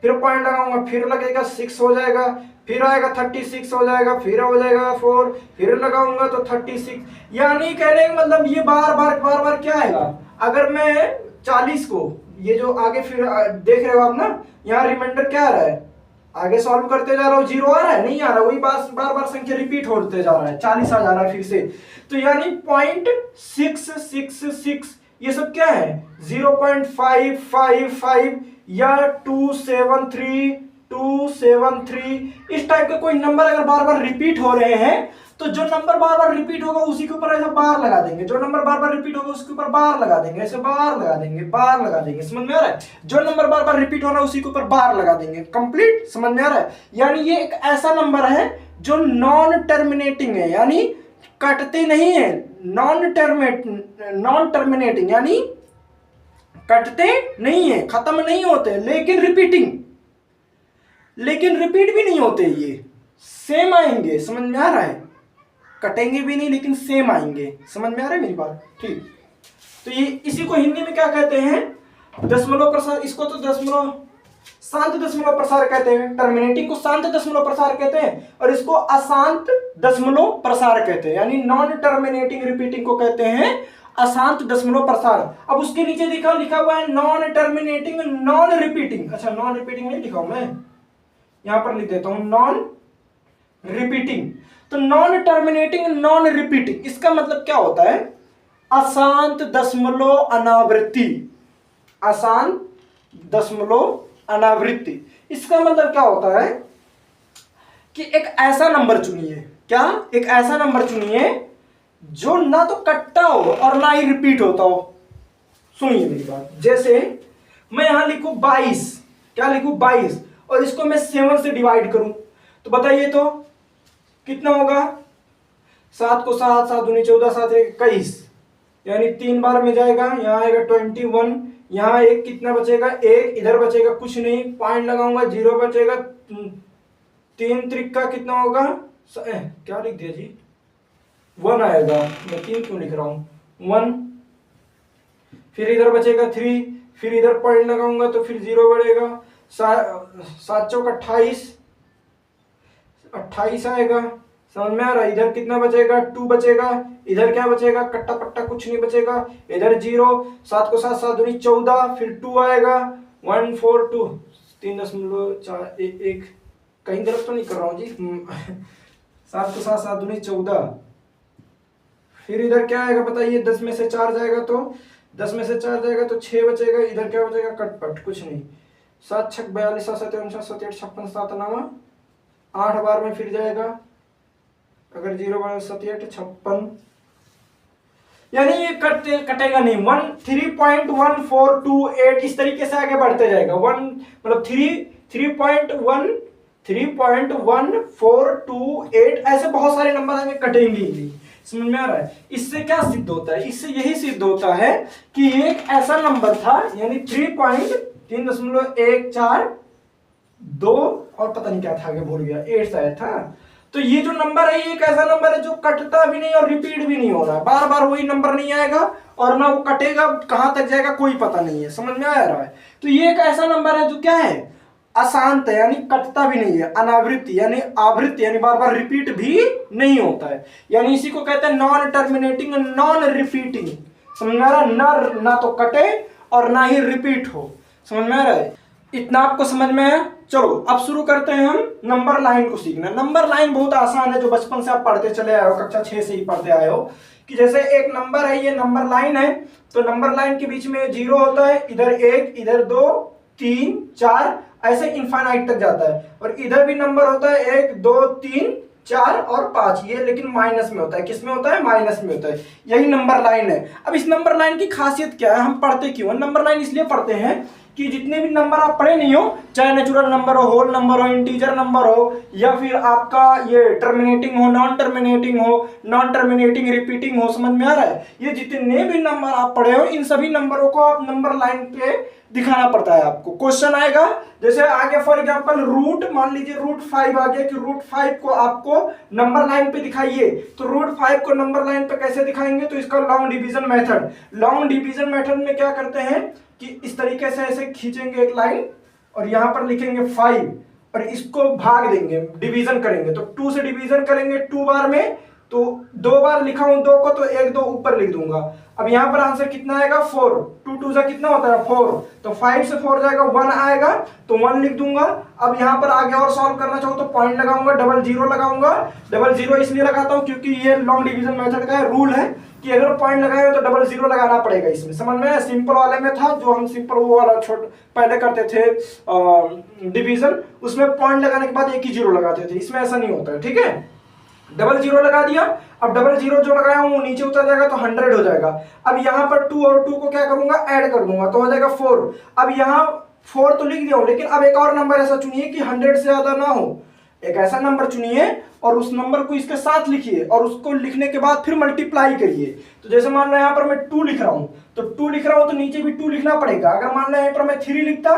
फिर पॉइंट लगाऊंगा फिर लगेगा 6 हो जाएगा, फिर आएगा 36 हो जाएगा, फिर हो जाएगा 4, फिर लगाऊंगा तो 36। यानी कहने का मतलब ये बार बार क्या आएगा। अगर मैं 40 को, ये जो आगे फिर देख रहे हो आप ना, यहाँ रिमाइंडर क्या आ रहा है, आगे सॉल्व करते जा रहा हूँ, 0 आ रहा है, नहीं आ रहा, वही बार बार संख्या रिपीट होते जा रहा है, 40 आ जा रहा है फिर से। तो यानी 0.666 ये सब क्या है, 0.555 या 273 इस टाइप के कोई नंबर अगर बार बार रिपीट हो रहे हैं, तो जो नंबर बार बार रिपीट होगा उसी के ऊपर ऐसा बार लगा देंगे, जो नंबर बार बार रिपीट होगा उसके ऊपर बार लगा देंगे, ऐसे बार लगा देंगे। समझ में आ रहा है, जो नंबर बार बार रिपीट हो रहा है उसी के ऊपर बार लगा देंगे। कंप्लीट समझ में आ रहा है। यानी ये एक ऐसा नंबर है जो नॉन टर्मिनेटिंग है, यानी कटते नहीं है, नॉन टर्मिनेटिंग यानी कटते नहीं है, खत्म नहीं होते, लेकिन रिपीट भी नहीं होते, ये सेम आएंगे। समझ में आ रहा है, कटेंगे भी नहीं लेकिन सेम आएंगे। समझ में आ रहा है मेरी बात, ठीक। तो ये इसी को हिंदी में क्या कहते हैं, दशमलव प्रसार। इसको तो शांत दशमलव प्रसार कहते हैं, टर्मिनेटिंग को शांत दशमलव प्रसार कहते हैं, और इसको अशांत दशमलव प्रसार कहते हैं, यानी नॉन टर्मिनेटिंग रिपीटिंग को कहते हैं अशांत दशमलव प्रसार। अब उसके नीचे लिखा हुआ है नॉन टर्मिनेटिंग नॉन रिपीटिंग। अच्छा, नॉन रिपीटिंग नहीं लिखा हूं मैं, यहां पर लिख देता हूं नॉन रिपीटिंग। तो नॉन टर्मिनेटिंग नॉन रिपीटिंग इसका मतलब क्या होता है, अशांत दशमलव अनावृत्ति, अशांत दशमलव अनावृत्ति। इसका मतलब क्या होता है कि एक ऐसा नंबर चुनिए, क्या, एक ऐसा नंबर चुनिए जो ना तो कटता हो और ना ही रिपीट होता हो। सुनिए मेरी बात, जैसे मैं यहां लिखूं 22, क्या लिखूं 22, और इसको मैं 7 से डिवाइड करूं, तो बताइए तो कितना होगा, 7 को 7, 7 दूनी 14, 7 21, यानी 3 बार में जाएगा, यहाँ आएगा 21, यहाँ एक कितना बचेगा, एक, इधर बचेगा कुछ नहीं, पॉइंट लगाऊंगा 0 बचेगा, 3 त्रिका कितना होगा, क्या लिख दिया जी, 1 आएगा, मैं 3 क्यों लिख रहा हूं, 1, फिर इधर बचेगा 3, फिर इधर पॉइंट लगाऊंगा तो फिर 0 बढ़ेगा, 7 चौक 28 आएगा। समझ में आ रहा है, इधर कितना बचेगा, 2 बचेगा, इधर क्या बचेगा, कट्टा पट्टा कुछ नहीं बचेगा, इधर 0, 7 को 7, 7 दूनी 14, फिर 2 आएगा, 142, 3.4 कहीं गलत तो नहीं कर रहा हूं जी 7 को 7, 7 दूनी 14, फिर इधर क्या आएगा बताइए, 10 में से 4 जाएगा तो 10 में से 4 जाएगा तो 6 बचेगा, इधर क्या बचेगा, कटपट कुछ नहीं, 7 छक 42, 7 7 59, 7 8 56, 7 9 8 बार में फिर जाएगा, अगर 0 बार 7 8 56, यानी ये कटेगा नहीं। 3.1428 इस तरीके से आगे बढ़ते जाएगा, 1 मतलब 3.1428 ऐसे बहुत सारे नंबर आगे कटेंगे ही नहीं। समझ में आ रहा है, इससे क्या सिद्ध होता है, इससे यही सिद्ध होता है कि एक ऐसा नंबर था, यानी 3.142 और पता नहीं क्या था आगे भूल गया, 8 शायद था। तो ये जो नंबर है ये एक ऐसा नंबर है जो कटता भी नहीं और रिपीट भी नहीं हो रहा है, बार बार वही नंबर नहीं आएगा और ना वो कटेगा, कहां तक जाएगा कोई पता नहीं है। समझ में आ रहा है, तो ये एक ऐसा नंबर है जो क्या है, अशांत है, यानी कटता भी नहीं है, अनावृत्ति यानी आवृत्ति यानी बार बार रिपीट भी नहीं होता है, यानी इसी को कहते हैं नॉन टर्मिनेटिंग नॉन रिपीटिंग। समझ में आ रहा है, ना तो कटे और ना ही रिपीट हो। समझ में आ रहा है, इतना आपको समझ में आया। चलो अब शुरू करते हैं हम नंबर लाइन को सीखना। नंबर लाइन बहुत आसान है, जो बचपन से आप पढ़ते चले आए हो, कक्षा 6 से ही पढ़ते आए हो, कि जैसे एक नंबर है, ये नंबर लाइन है, तो नंबर लाइन के बीच में 0 होता है, इधर 1, इधर 2, 3, 4 ऐसे इनफाइनाइट तक जाता है, और इधर भी नंबर होता है 1, 2, 3, 4 और 5, ये लेकिन माइनस में होता है। किस में होता है, माइनस में होता है। यही नंबर लाइन है। अब इस नंबर लाइन की खासियत क्या है, हम पढ़ते क्यों, नंबर लाइन इसलिए पढ़ते हैं कि जितने भी नंबर आप पढ़े नहीं हो, चाहे नेचुरल नंबर हो, होल नंबर हो, इंटीजर नंबर हो, या फिर आपका ये टर्मिनेटिंग हो, नॉन टर्मिनेटिंग रिपीटिंग हो, समझ में आ रहा है, ये जितने भी नंबर आप पढ़े हो इन सभी नंबरों को आप नंबर लाइन पे दिखाना पड़ता है। आपको क्वेश्चन आएगा, जैसे आगे फॉर एग्जांपल रूट, मान लीजिए √5 आ गया कि √5 को आपको नंबर लाइन पे दिखाइए, तो √5 को नंबर लाइन पे कैसे दिखाएंगे, तो इसका लॉन्ग डिवीजन मेथड में क्या करते हैं कि इस तरीके से ऐसे खींचेंगे एक लाइन और यहां पर लिखेंगे 5, और इसको भाग देंगे, डिवीजन करेंगे। तो 2 से डिवीजन करेंगे 2 बार में, तो 2 बार लिखा हूं 2 को, तो 1 2 ऊपर लिख दूंगा। अब यहां पर आंसर कितना आएगा 4, 2 2 से कितना होता है 4, तो 5 से 4 जाएगा 1 आएगा, तो 1 लिख दूंगा। अब यहां पर आगे और सॉल्व करना चाहूँ तो पॉइंट लगाऊंगा, डबल जीरो लगाऊंगा। डबल जीरो इसलिए लगाता हूं क्योंकि ये लॉन्ग डिवीजन मेथड का रूल है कि अगर पॉइंट लगाए हो तो डबल जीरो लगाना पड़ेगा। इसमें समझ में, सिंपल वाले में था जो हम सिंपल वो वाला पहले करते थे डिवीजन, उसमें पॉइंट लगाने के बाद एक ही जीरो लगाते थे, इसमें ऐसा नहीं होता है। ठीक है, डबल जीरो लगा दिया। अब डबल जीरो जो लगाया हूं वो नीचे उतर जाएगा तो 100 हो जाएगा। अब यहां पर 2 और 2 को क्या करूंगा, ऐड कर दूंगा, तो हो जाएगा 4। अब यहां 4 तो लिख दिया हूं, लेकिन अब एक और नंबर ऐसा चुनिए कि 100 से ज्यादा ना हो। एक ऐसा नंबर चुनिए और उस नंबर को इसके साथ लिखिए, और उसको लिखने के बाद फिर मल्टीप्लाई करिए। तो जैसे मान लो यहाँ पर मैं 2 लिख रहा हूं, तो 2 लिख रहा हूं तो नीचे भी 2 लिखना पड़ेगा। अगर मान लो यहाँ पर मैं 3 लिखता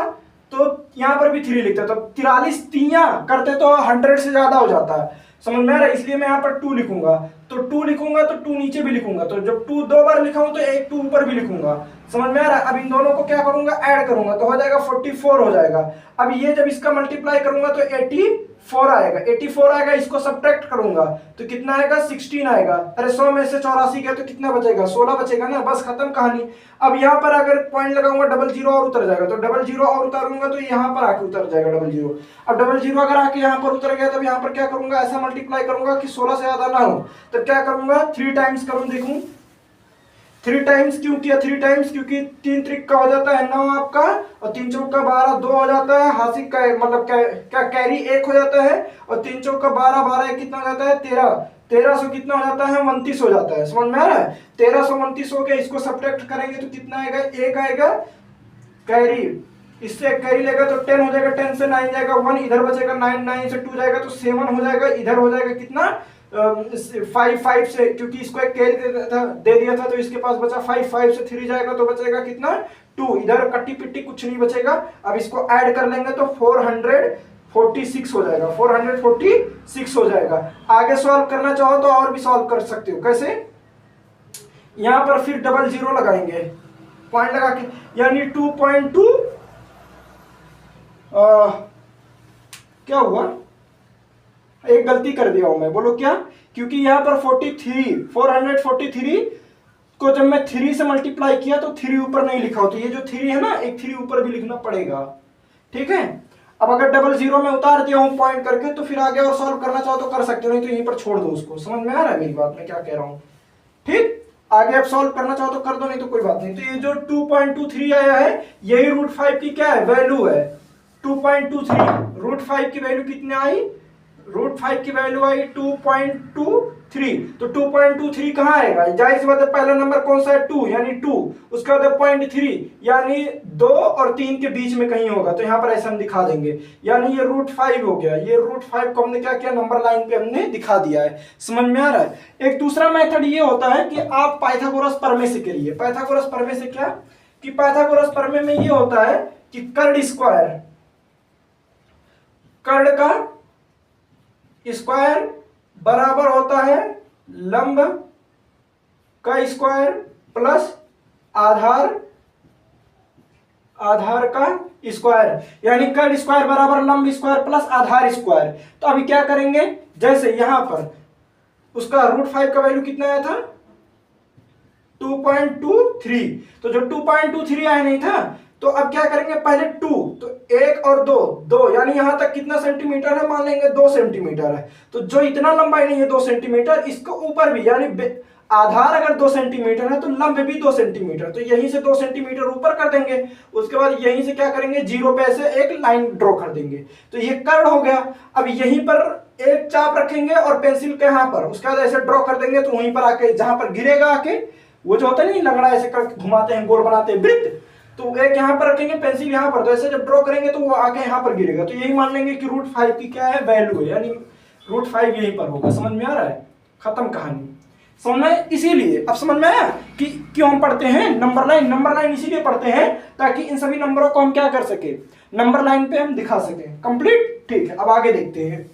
तो यहाँ पर भी 3 लिखता, तो 43 तीया करते तो 100 से ज्यादा हो जाता है। समझ में आ रहा है, इसलिए मैं यहाँ पर 2 लिखूंगा। तो 2 लिखूंगा तो 2 नीचे भी लिखूंगा, तो जब 2 2 बार लिखा हूं तो एक 2 ऊपर भी लिखूंगा। समझ में आ रहा है। अब इन दोनों को क्या करूंगा, ऐड करूंगा, तो हो जाएगा 44 हो जाएगा। अब ये जब इसका मल्टीप्लाई करूंगा तो 84 आएगा, 84 आएगा। इसको सब्ट्रैक्ट करूंगा तो कितना आएगा, 16 आएगा। अरे 100 में से 84 गया तो कितना बचेगा, 16 बचेगा ना, बस खत्म कहानी। अब यहाँ पर अगर पॉइंट लगाऊंगा डबल जीरो और उतर जाएगा, तो डबल जीरो और उतारूंगा तो यहाँ पर आके उतर जाएगा डबल जीरो। अब डबल जीरो अगर आके यहाँ पर उतर गया, तब यहाँ पर क्या करूंगा, ऐसा मल्टीप्लाई करूंगा कि 16 से ज्यादा ना हो। तब क्या करूंगा, 3 टाइम्स करूं, देखूं 3 टाइम्स क्यों किया, 3 टाइम्स क्योंकि 3 त्रिक का हो जाता है 9 आपका, और 3 चौक का 12, 2 हो जाता है, हासिक का मतलब क्या कैरी 1 हो जाता है, और 3 चौक का 12, 12 कितना हो जाता है 13, 1300 कितना हो जाता है 29 हो जाता है। समझ में आ रहा है, 1300 29 हो गया। इसको सब्ट्रैक्ट करेंगे तो कितना आएगा, 1 आएगा कैरी, इससे कैरी लेगा तो 10 हो जाएगा, 10 से 9 जाएगा 1, इधर बचेगा 9, 9 से 2 जाएगा तो 7 हो जाएगा, इधर हो जाएगा कितना 5, 5 से, क्योंकि इसको एक कैरी दे दिया था तो इसके पास बचा 5, 5 से 3 जाएगा तो बचेगा कितना 2, इधर कट्टी पिट्टी कुछ नहीं बचेगा। अब इसको ऐड कर लेंगे तो 446 हो जाएगा, 446 हो जाएगा। आगे सॉल्व करना चाहो तो और भी सॉल्व कर सकते हो। कैसे, यहां पर फिर डबल जीरो लगाएंगे पॉइंट लगा के, यानी 2.2 क्या हुआ, एक गलती कर दिया हूं मैं, बोलो क्या, क्योंकि यहां पर 443 को जब मैं 3 से मल्टीप्लाई किया तो 3 ऊपर नहीं लिखा हो, तो ये जो 3 है ना, एक 3 ऊपर भी लिखना पड़ेगा। ठीक है, अब अगर डबल जीरो में उतार दिया हूं पॉइंट करके तो फिर आगे और सॉल्व करना चाहो तो कर सकते हो, नहीं तो यहीं पर छोड़ दो उसको। समझ में आ रहा है मेरी बात, मैं क्या कह रहा हूं। ठीक, आगे आप सॉल्व करना चाहो तो कर दो, नहीं तो कोई बात नहीं। तो ये जो 2.23 आया है, यही √5 की क्या है, वैल्यू है 2.23। √5 की वैल्यू कितने आई, √5 की वैल्यू आई 2.23। तो 2.23 कहां आएगा, जाहिर सी बात है पहला नंबर कौन सा है 2, यानी 2, उसका बाद 0.3 यानी 2 और 3 के बीच में कहीं होगा, तो यहां पर ऐसा हम दिखा देंगे, यानी ये √5 हो गया। ये √5 को हमने क्या किया, नंबर लाइन पे हमने दिखा दिया है। समझ में आ रहा है। एक दूसरा मेथड ये होता है कि आप पाइथागोरस प्रमेय से करिए। पाइथागोरस प्रमेय से क्या, कि पाइथागोरस प्रमेय में ये होता है कि कर्ड स्क्वायर, कर्ड का स्क्वायर बराबर होता है लंब का स्क्वायर प्लस आधार का स्क्वायर, यानी कर्ड स्क्वायर बराबर लंब स्क्वायर प्लस आधार स्क्वायर। तो अभी क्या करेंगे, जैसे यहां पर उसका √5 का वैल्यू कितना आया था 2.23, तो जो 2.23 आया नहीं था, तो अब क्या करेंगे, पहले 2, तो 1 और 2 यानी यहां तक कितना सेंटीमीटर है, मान लेंगे 2 सेंटीमीटर है। तो जो इतना लंबाई नहीं है 2 सेंटीमीटर, इसको ऊपर भी, यानी आधार अगर 2 सेंटीमीटर है तो लंब भी 2 सेंटीमीटर, तो यहीं से 2 सेंटीमीटर ऊपर कर देंगे। उसके बाद यहीं से क्या करेंगे, 0 पे से एक लाइन ड्रॉ कर देंगे, तो ये कर्ड हो गया। अब यहीं पर एक चाप रखेंगे और पेंसिल के यहां पर, उसके बाद ऐसे ड्रॉ कर देंगे, तो वहीं पर आके जहां पर गिरेगा आके, वो जो होता है नहीं लंगड़ा ऐसे करके घुमाते हैं, गोल बनाते हैं वृत्त, तो एक यहां पर रखेंगे पेंसिल यहां पर, तो ऐसे जब ड्रॉ करेंगे तो वो आके यहां पर गिरेगा। तो यही मान लेंगे कि √5 की क्या है, वैल्यू है, यानी √5 यहीं पर होगा। समझ में आ रहा है, खत्म कहानी। समझ में, इसीलिए अब समझ में आया कि क्यों हम पढ़ते हैं नंबर लाइन। नंबर लाइन इसीलिए पढ़ते हैं ताकि इन सभी नंबरों को हम क्या कर सके, नंबर लाइन पे हम दिखा सके। कंप्लीट, ठीक है। अब आगे देखते हैं,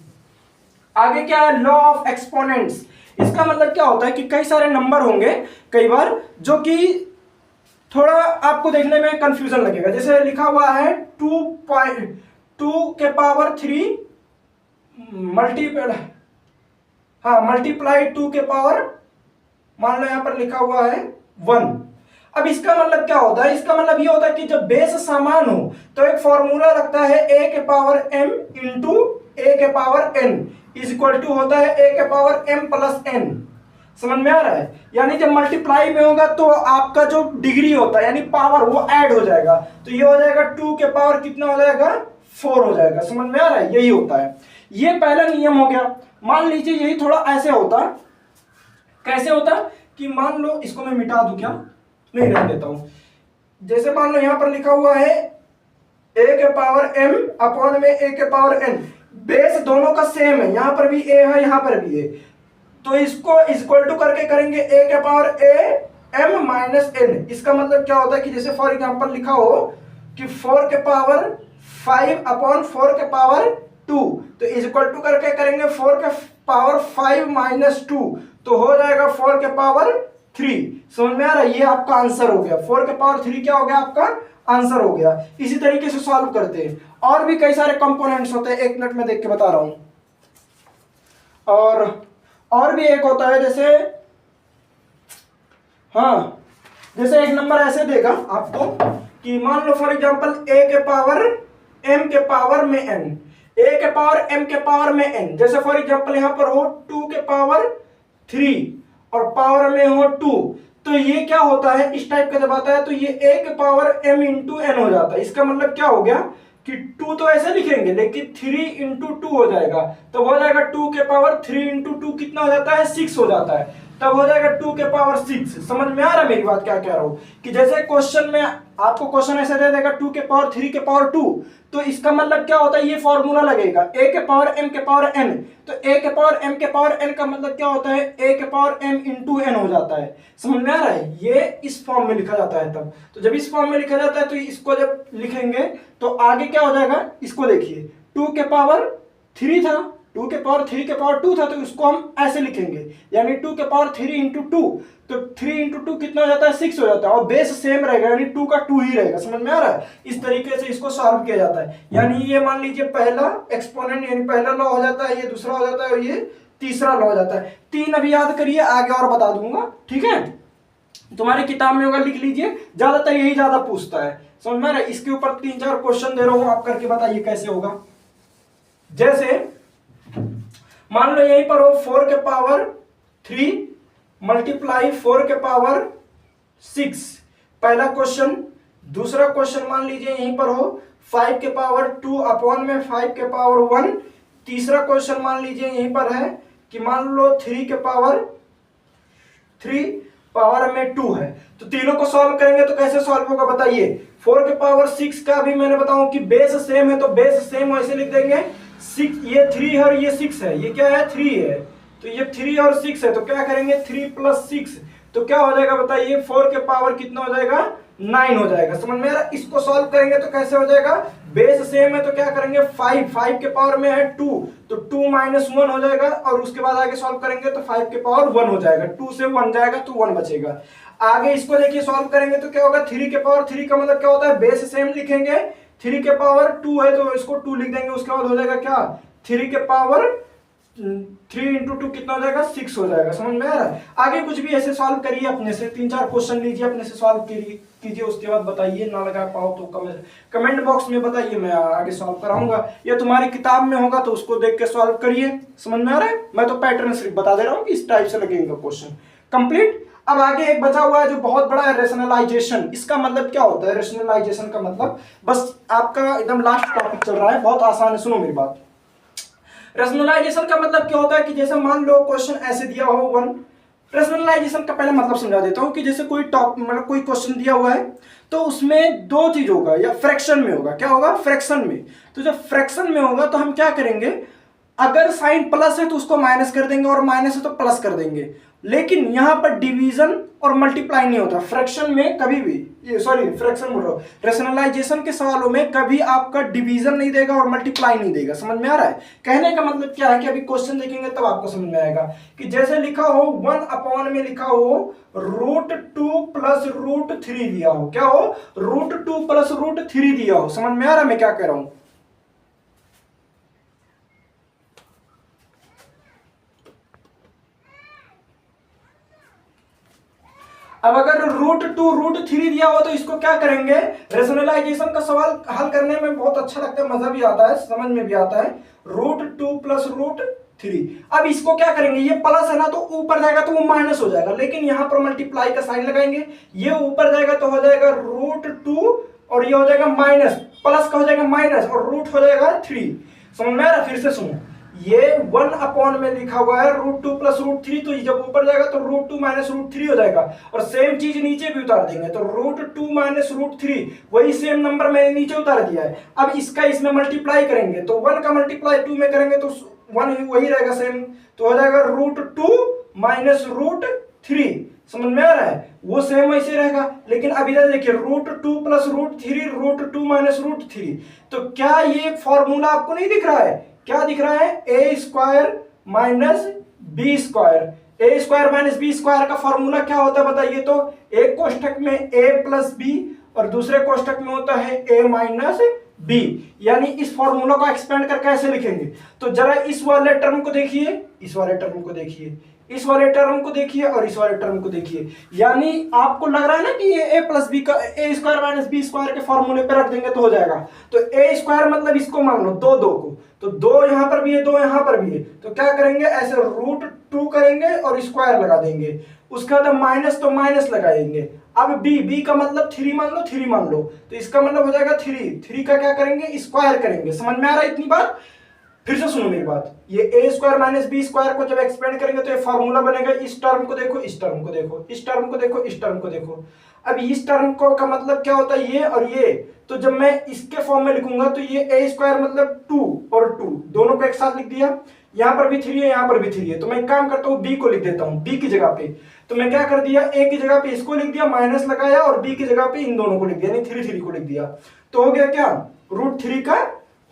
आगे क्या है, लॉ ऑफ एक्सपोनेंट्स। इसका मतलब क्या होता है कि कई सारे नंबर होंगे कई बार, जो कि थोड़ा आपको देखने में कंफ्यूजन लगेगा। जैसे लिखा हुआ है 2⁻³ मल्टीप्लाई 2⁻, मान लो यहां पर लिखा हुआ है 1। अब इसका मतलब क्या होता है, इसका मतलब ये होता है कि जब बेस समान हो तो एक फॉर्मूला लगता है a⁻m into a⁻n is equal to होता है a⁻m प्लस n। समझ में आ रहा है? यानी जब मल्टीप्लाई में होगा तो आपका जो डिग्री होता है यानी पावर वो ऐड हो जाएगा, तो ये हो जाएगा 2 कितना हो जाएगा 4 हो जाएगा। समझ में आ रहा है? यही होता है, ये पहला नियम हो गया। मान लीजिए यही थोड़ा ऐसे होता, कैसे होता कि मान लो इसको मैं मिटा दूं, क्या नहीं रख देता हूं। जैसे मान लो यहां पर लिखा हुआ है a⁻m अपॉन में a⁻n, बेस दोनों का सेम है, यहां पर भी a है यहां पर भी है, तो इसको इक्वल टू करके करेंगे a⁻m माइनस n। इसका मतलब क्या होता है कि जैसे फॉर एग्जांपल लिखा हो कि 4⁵ अपॉन 4⁵2, तो इक्वल टू करके करेंगे 4⁵5 माइनस 2, तो हो जाएगा 4⁵3। समझ में आ रहा है? ये आपका आंसर हो गया, 4⁵3 क्या हो गया आपका आंसर हो गया। इसी तरीके से सॉल्व करते हैं, और भी कई सारे कंपोनेंट्स होते हैं, 1 मिनट में देख के बता रहा हूं। और भी एक होता है, जैसे जैसे एक नंबर ऐसे देगा आपको कि मान लो फॉर एग्जांपल a⁻m के पावर में n, a⁻m के पावर में n, जैसे फॉर एग्जांपल यहां पर हो 2⁻3 और पावर में हो 2, तो ये क्या होता है इस टाइप का जब आता है तो ये a⁻m इंटू n हो जाता है। इसका मतलब क्या हो गया कि 2 तो ऐसे लिखेंगे लेकिन 3 इंटू 2 हो जाएगा, तो हो जाएगा 2⁻3 इंटू 2 कितना हो जाता है 6 हो जाता है, तब हो जाएगा 2⁻6। समझ में आ रहा है मेरी बात क्या कह रहा हूं? कि जैसे क्वेश्चन में आपको क्वेश्चन ऐसे दे देगा 2⁻3⁻2, तो इसका मतलब क्या होता है ये फॉर्मूला लगेगा a⁻m⁻n, तो a⁻m⁻n का मतलब क्या होता है a⁻m इंटू n हो जाता है। समझ में आ रहा है? ये इस फॉर्म में लिखा जाता है तब, तो जब इस फॉर्म में लिखा जाता है तो इसको जब लिखेंगे तो आगे क्या हो जाएगा, इसको देखिए 2⁻3 था, 2⁻3⁻2 था, तो इसको हम ऐसे लिखेंगे यानी 2⁻3 इंटू 2, तो 3 इंटू 2 कितना हो जाता है 6 हो जाता है, और बेस सेम रहेगा यानी 2 का 2 ही रहेगा। समझ में आ रहा है? इस तरीके से इसको सॉल्व किया जाता है। यानी ये मान लीजिए पहला एक्सपोनेंट यानी पहला लॉ हो जाता है, ये दूसरा हो जाता है और ये तीसरा लॉ हो जाता है। 3 अभी याद करिए, आगे और बता दूंगा, ठीक है? तुम्हारी किताब में होगा, लिख लीजिए, ज्यादातर यही ज्यादा पूछता है। समझ में आ रहा है? इसके ऊपर 3-4 क्वेश्चन दे रहा हूं, आप करके बताइए कैसे होगा। जैसे मान लो यहीं पर हो 4⁻3 मल्टीप्लाई 4⁻6, पहला क्वेश्चन। दूसरा क्वेश्चन मान लीजिए यहीं पर हो 5⁻2 अपॉन में 5⁻1। तीसरा क्वेश्चन मान लीजिए यहीं पर है कि मान लो 3 पावर में 2 है, तो तीनों को सॉल्व करेंगे तो कैसे सॉल्व होगा बताइए। 4⁻6 का भी मैंने बताऊं कि बेस सेम है, तो बेस सेम वैसे लिख देंगे 6, ये 3 है और ये 6 है, ये क्या है 3 है, तो ये 3 और 6 है, तो क्या करेंगे 3 + 6, तो क्या हो जाएगा बताइए 4 के पावर कितना हो जाएगा 9 हो जाएगा। समझ में आ रहा है? इसको सॉल्व करेंगे तो कैसे हो जाएगा, बेस सेम है तो क्या करेंगे 5 के पावर में है 2, तो 2 - 1 हो जाएगा, और उसके बाद आगे सॉल्व करेंगे तो 5 के पावर 1 हो जाएगा, 2 से 1 जाएगा तो 1 बचेगा। आगे इसको देखिए सॉल्व करेंगे तो क्या होगा 3 के पावर 3 का मतलब क्या होता है बेस सेम लिखेंगे, 3 के पावर 2 है तो इसको 2 लिख देंगे, उसके बाद हो जाएगा क्या 3 के पावर 3 इंटू 2 कितना हो जाएगा 6 हो जाएगा। समझ में आ रहा है? आगे कुछ भी ऐसे सॉल्व करिए अपने से, 3-4 क्वेश्चन लीजिए अपने से सॉल्व कीजिए, उसके बाद बताइए, ना लगा पाओ तो कमेंट बॉक्स में बताइए, मैं आगे सॉल्व कराऊंगा। ये तुम्हारी किताब में होगा तो उसको देख के सॉल्व करिए। समझ में आ रहा है? मैं तो पैटर्न सिर्फ बता दे रहा हूँ कि इस टाइप से लगेगा क्वेश्चन। कंप्लीट। अब आगे एक बचा हुआ है जो बहुत बड़ा है, रेशनलाइजेशन। इसका मतलब क्या होता है रेशनलाइजेशन का मतलब, बस आपका एकदम लास्ट टॉपिक चल रहा है, बहुत आसान है, सुनो मेरी बात। रेशनलाइजेशन का मतलब क्या होता है कि जैसे मान लो क्वेश्चन ऐसे दिया हो 1, रेशनलाइजेशन का पहले मतलब समझा देता हूं कि जैसे कोई मतलब कोई क्वेश्चन दिया हुआ है तो उसमें 2 चीज होगा, या फ्रैक्शन में होगा, क्या होगा फ्रैक्शन में। तो जब फ्रैक्शन में होगा तो हम क्या करेंगे, अगर साइन प्लस है तो उसको माइनस कर देंगे और माइनस है तो प्लस कर देंगे, लेकिन यहां पर डिवीजन और मल्टीप्लाई नहीं होता फ्रैक्शन में कभी भी, ये सॉरी फ्रैक्शन बोल रहा हूं, रेशनलाइजेशन के सवालों में कभी आपका डिवीजन नहीं देगा और मल्टीप्लाई नहीं देगा। समझ में आ रहा है? कहने का मतलब क्या है कि अभी क्वेश्चन देखेंगे तब आपको समझ में आएगा कि जैसे लिखा हो 1 अपॉन में लिखा हो √2 + √3 दिया हो, क्या हो √2 + √3 दिया हो। समझ में आ रहा है मैं क्या कह रहा हूं? अब अगर √2 √3 दिया हो तो इसको क्या करेंगे, रेशनलाइजेशन का सवाल हल करने में बहुत अच्छा लगता है, मजा भी आता है, समझ में भी आता है। √2 + √3, अब इसको क्या करेंगे, ये प्लस है ना तो ऊपर जाएगा तो वो माइनस हो जाएगा, लेकिन यहां पर मल्टीप्लाई का साइन लगाएंगे, ये ऊपर जाएगा तो हो जाएगा √2 और ये हो जाएगा माइनस, प्लस का हो जाएगा माइनस और रूट हो जाएगा 3। समझ में आ रहा, फिर से सुनो, ये 1 में लिखा हुआ है √2 + √3, तो जब ऊपर जाएगा तो √2 - √3 हो जाएगा, और सेम चीज नीचे भी उतार देंगे तो √2 - √3 वही सेम नंबर मैंने नीचे उतार दिया है। अब इसका इसमें मल्टीप्लाई करेंगे तो 1 का मल्टीप्लाई 2 में करेंगे तो 1 वही रहेगा सेम, तो हो जाएगा √2 - √3। समझ में आ रहा है, वो सेम वैसे रहेगा। लेकिन अब इधर देखिए √2 + √3 √2 - √3, तो क्या ये फॉर्मूला आपको नहीं दिख रहा है, क्या दिख रहा है, a² - b²। a² - b² का फॉर्मूला क्या होता है बताइए तो, एक कोष्ठक में a + b और दूसरे कोष्ठक में होता है a - b, यानी इस फॉर्मूला को एक्सपेंड करके ऐसे लिखेंगे। तो जरा इस वाले टर्म को देखिए, इस वाले टर्म को देखिए, इस वाले टर्म को देखिए और इस वाले टर्म को देखिए, यानी आपको लग रहा है ना कि ये a + b का a² - b² के फॉर्मूले पे रख देंगे तो हो जाएगा। तो a² मतलब इसको मान लो दो को, तो 2 यहां पर भी है 2 यहां पर भी है, तो क्या करेंगे ऐसे √2 करेंगे और स्क्वायर लगा देंगे, उसके बाद माइनस तो माइनस लगाएंगे। अब b का मतलब 3 मान लो, 3 मान लो, तो इसका मतलब हो जाएगा 3 का क्या करेंगे, स्क्वायर करेंगे। समझ में आ रहा है इतनी बात, फिर से सुनो मेरी बात, ये a² - b² को जब एक्सपेंड करेंगे तो ये फॉर्मूला बनेगा, इस टर्म को देखो, इस टर्म को देखो, इस टर्म को देखो, इस टर्म को देखो। अब इस टर्म को का मतलब क्या होता है, ये और ये, तो जब मैं इसके फॉर्म में लिखूंगा तो ये a² मतलब 2 और 2 दोनों को एक साथ लिख दिया, यहां पर भी 3 है यहां पर भी 3 है, तो मैं एक काम करता हूं b को लिख देता हूं, b की जगह पे, तो मैं क्या कर दिया, a की जगह पे इसको लिख दिया माइनस लगाया और b की जगह पे इन दोनों को लिख दिया, यानी 3 को लिख दिया, तो हो गया क्या, √3 का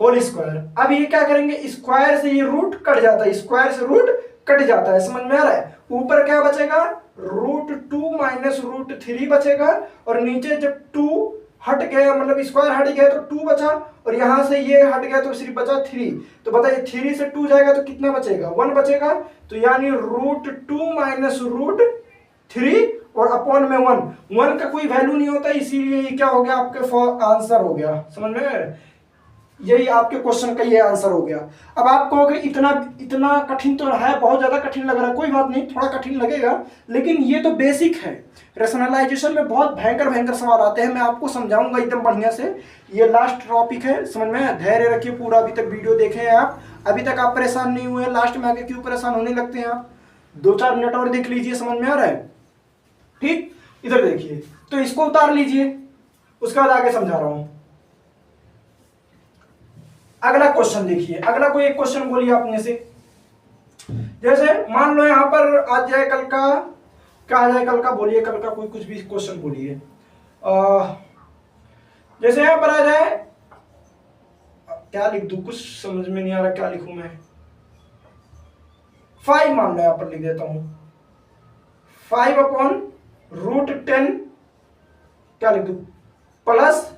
होल स्क्वायर। अब ये क्या करेंगे, स्क्वायर से ये रूट कट जाता है, स्क्वायर से रूट कट जाता है। समझ में आ रहा है, ऊपर क्या बचेगा, √2 - √3 बचेगा, और नीचे जब 2 हट गया मतलब स्क्वायर हट गया तो 2 बचा, और यहां से ये हट गया तो सिर्फ बचा 3। तो बताइए 3 से 2 जाएगा तो कितना बचेगा, 1 बचेगा, तो यानी √2 - √3 और अपॉन में 1 का कोई वैल्यू नहीं होता, इसीलिए ये क्या हो गया, आपके आंसर हो गया। समझ में, यही आपके क्वेश्चन का ये आंसर हो गया। अब आप कहोगे इतना कठिन तो है, बहुत ज्यादा कठिन लग रहा है, कोई बात नहीं, थोड़ा कठिन लगेगा, लेकिन ये तो बेसिक है। रेशनलाइजेशन में बहुत भयंकर सवाल आते हैं, मैं आपको समझाऊंगा एकदम बढ़िया से। ये लास्ट टॉपिक है, समझ में, धैर्य रखिए, पूरा अभी तक वीडियो देखे हैं आप, अभी तक आप परेशान नहीं हुए, लास्ट में आके क्यों परेशान होने लगते हैं आप, 2-4 मिनट और देख लीजिए, समझ में आ रहा है, ठीक। इधर देखिए, तो इसको उतार लीजिए, उसके बाद आगे समझा रहा हूं। अगला क्वेश्चन देखिए, अगला कोई एक क्वेश्चन बोलिए अपने से, जैसे मान लो यहां पर आज जाए कल का, क्या आ जाए कल का, बोलिए कल का कोई कुछ भी क्वेश्चन बोलिए। जैसे यहां पर आ जाए, क्या लिख दूं, कुछ समझ में नहीं आ रहा क्या लिखूं मैं, 5 मान लो यहां पर लिख देता हूं, 5/√10 क्या लिख दूं, प्लस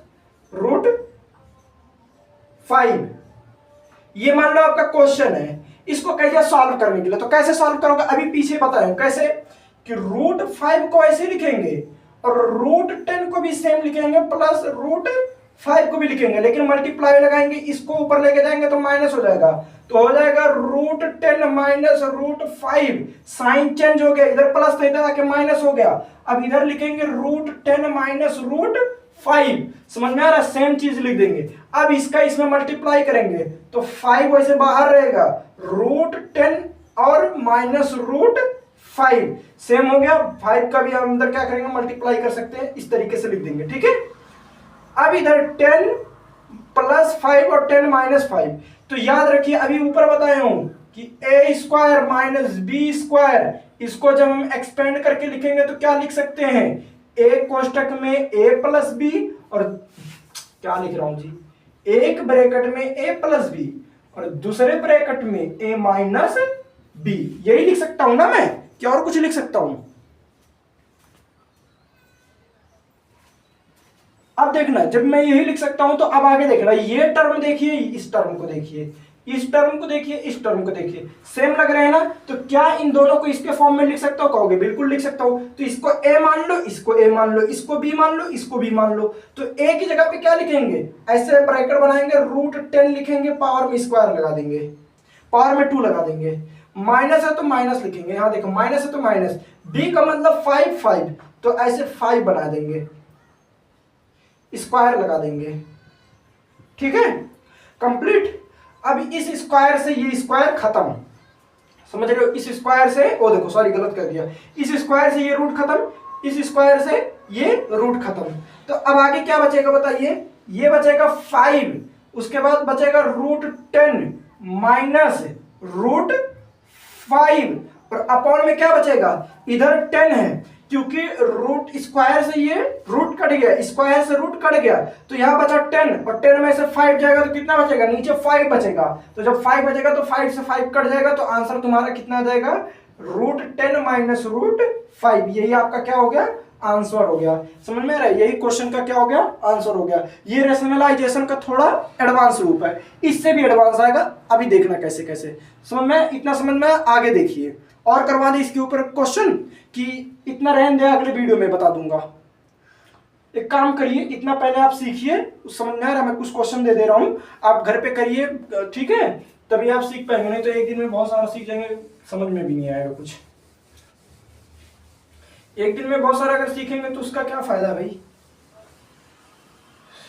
√5, ये मान लो आपका क्वेश्चन है। इसको कैसे सॉल्व करने के लिए, तो कैसे सॉल्व करोगे अभी पीछे बताया कैसे, कि √5 को ऐसे लिखेंगे और √10 को भी सेम लिखेंगे, प्लस √5 को भी लिखेंगे, लेकिन मल्टीप्लाई लगाएंगे, इसको ऊपर लेके जाएंगे तो माइनस हो जाएगा, तो हो जाएगा √10 - √5, साइन चेंज हो गया, इधर प्लस था इधर आके माइनस हो गया। अब इधर लिखेंगे √10 - √5, समझ में आ रहा है, सेम चीज लिख देंगे। अब इसका इसमें मल्टीप्लाई करेंगे तो 5 वैसे बाहर रहेगा, √10 और -√5 सेम हो गया, 5 का भी हम अंदर क्या करेंगे, मल्टीप्लाई कर सकते हैं, इस तरीके से लिख देंगे, ठीक है। अब इधर 10 + 5 और 10 - 5, तो याद रखिए अभी ऊपर बताया हूं कि a² - b², इसको जब हम एक्सपेंड करके लिखेंगे तो क्या लिख सकते हैं, एक कोष्ठक में a + b, और क्या लिख रहा हूं जी, एक ब्रैकेट में a + b और दूसरे ब्रैकेट में a - b, यही लिख सकता हूं ना मैं, क्या और कुछ लिख सकता हूं। अब देखना, जब मैं यही लिख सकता हूं तो अब आगे देखना, ये टर्म देखिए, इस टर्म को देखिए, इस टर्म को देखिए, इस टर्म को देखिए, सेम लग रहे हैं ना। तो क्या इन दोनों को इसके फॉर्म में लिख सकता हो कहोगे? बिल्कुल लिख सकता हूं। तो इसको a मान लो, इसको a मान लो, इसको b मान लो, इसको b मान लो। तो a की जगह पे क्या लिखेंगे? ऐसे ब्रैकेट बनाएंगे, √10 लिखेंगे, पावर में स्क्वायर लगा देंगे, पावर में 2 लगा देंगे। माइनस है तो माइनस लिखेंगे, यहां देखो माइनस है तो माइनस, b का मतलब 5 तो ऐसे 5 बना देंगे, स्क्वायर लगा देंगे। ठीक है, कंप्लीट। अब इस स्क्वायर से ये स्क्वायर खत्म, समझ रहे हो? इस स्क्वायर से, ओ देखो सॉरी गलत कर दिया, इस स्क्वायर से ये रूट खत्म, इस स्क्वायर से ये रूट खत्म। तो अब आगे क्या बचेगा बताइए? ये बचेगा 5, उसके बाद बचेगा √10 माइनस √5 और अपॉन में क्या बचेगा? इधर 10 है, क्योंकि रूट स्क्वायर से ये रूट कट गया, स्क्वायर से रूट कट गया, तो यहां बचा 10 और 10 में से 5 जाएगा तो कितना बचेगा? नीचे 5 बचेगा। तो जब 5 बचेगा तो 5 से 5 कट जाएगा, तो आंसर तुम्हारा कितना आ जाएगा? √10 माइनस √5। यही आपका क्या हो गया? आंसर हो गया। समझ में आ रहा है? यही क्वेश्चन का क्या हो गया? आंसर हो गया। ये रेशनलाइजेशन का थोड़ा एडवांस रूप है, इससे भी एडवांस आएगा, अभी देखना कैसे कैसे। समझ में? इतना समझ में? आगे देखिए और करवा दे इसके ऊपर क्वेश्चन, कि इतना रहने दे, अगले वीडियो में बता दूंगा। एक काम करिए, इतना पहले आप सीखिए, समझ में आ रहा है? मैं कुछ क्वेश्चन दे रहा हूं, आप घर पे करिए, ठीक है? तभी आप सीख पाएंगे, नहीं तो एक दिन में बहुत सारा सीख जाएंगे, समझ में भी नहीं आएगा कुछ। एक दिन में बहुत सारा अगर सीखेंगे तो उसका क्या फायदा भाई?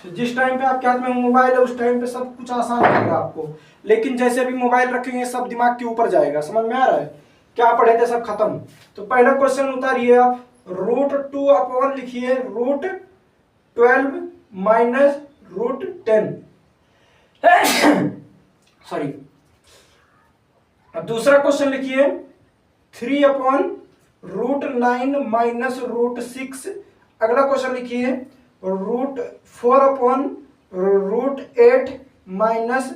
जिस टाइम पे आपके हाथ में मोबाइल है उस टाइम पे सब कुछ आसान लगेगा आपको, लेकिन जैसे अभी मोबाइल रखेंगे सब दिमाग के ऊपर जाएगा। समझ में आ रहा है? क्या पढ़े थे सब खत्म। तो पहला क्वेश्चन उतारिए आप, √2 अपॉन लिखिए √12 माइनस √10 सॉरी। दूसरा क्वेश्चन लिखिए 3 अपॉन √9 माइनस √6। अगला क्वेश्चन लिखिए √4 अपॉन √8 माइनस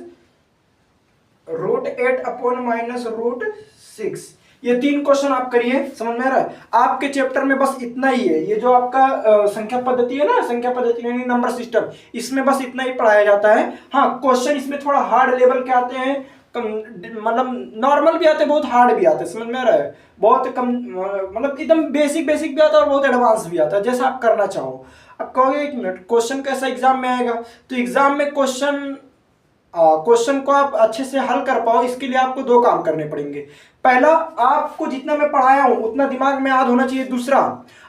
√8 अपॉन माइनस √6। ये 3 क्वेश्चन आप करिए। समझ में आ रहा है? आपके चैप्टर में बस इतना ही है, ये जो आपका संख्या पद्धति है ना, संख्या पद्धति यानी नंबर सिस्टम, इसमें बस इतना ही पढ़ाया जाता है। हाँ, क्वेश्चन इसमें थोड़ा हार्ड लेवल के आते हैं, मतलब नॉर्मल भी आते हैं, बहुत हार्ड भी आते हैं। समझ में आ रहा है? बहुत कम, मतलब एकदम बेसिक बेसिक भी आता है और बहुत एडवांस भी आता है, जैसा आप करना चाहो। अब कहोगे 1 मिनट, क्वेश्चन कैसा एग्जाम में आएगा? तो एग्जाम में क्वेश्चन को आप अच्छे से हल कर पाओ, इसके लिए आपको 2 काम करने पड़ेंगे। पहला, आपको जितना मैं पढ़ाया हूं उतना दिमाग में याद होना चाहिए। दूसरा,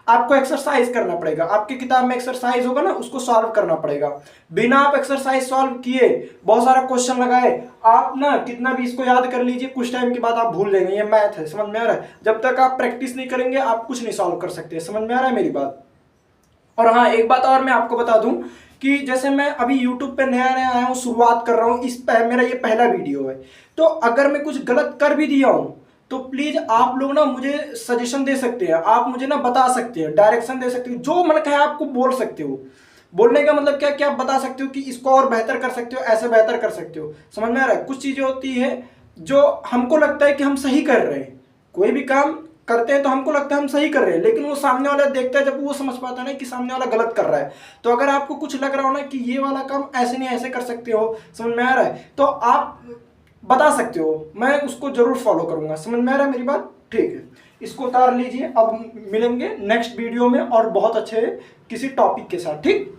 आपको एक्सरसाइज करना पड़ेगा। आपकी किताब में एक्सरसाइज होगा ना, उसको सॉल्व करना पड़ेगा। बिना आप एक्सरसाइज सॉल्व किए, बहुत सारा क्वेश्चन लगाए, आप ना कितना भी इसको याद कर लीजिए, कुछ टाइम के बाद आप भूल जाएंगे। ये मैथ है, समझ में आ रहा है? जब तक आप प्रैक्टिस नहीं करेंगे आप कुछ नहीं सॉल्व कर सकते। समझ में आ रहा है मेरी बात? और हाँ, एक बात और मैं आपको बता दूं कि जैसे मैं अभी YouTube पे नया नया आया हूँ, शुरुआत कर रहा हूँ, मेरा ये पहला वीडियो है, तो अगर मैं कुछ गलत कर भी दिया हूँ तो प्लीज आप लोग ना मुझे सजेशन दे सकते हैं, आप मुझे ना बता सकते हैं, डायरेक्शन दे सकते हो, जो मन कहे आपको बोल सकते हो। बोलने का मतलब क्या, क्या आप बता सकते हो कि इसको और बेहतर कर सकते हो, ऐसे बेहतर कर सकते हो। समझ में आ रहा है? कुछ चीजें होती है जो हमको लगता है कि हम सही कर रहे हैं, कोई भी काम करते हैं तो हमको लगता है हम सही कर रहे हैं, लेकिन वो सामने वाला देखता है, जब वो समझ पाता है ना कि सामने वाला गलत कर रहा है। तो अगर आपको कुछ लग रहा हो ना कि ये वाला काम ऐसे नहीं ऐसे कर सकते हो, समझ में आ रहा है, तो आप बता सकते हो, मैं उसको जरूर फॉलो करूंगा। समझ में आ रहा है मेरी बात? ठीक है, इसको उतार लीजिए। अब मिलेंगे नेक्स्ट वीडियो में और बहुत अच्छे किसी टॉपिक के साथ। ठीक।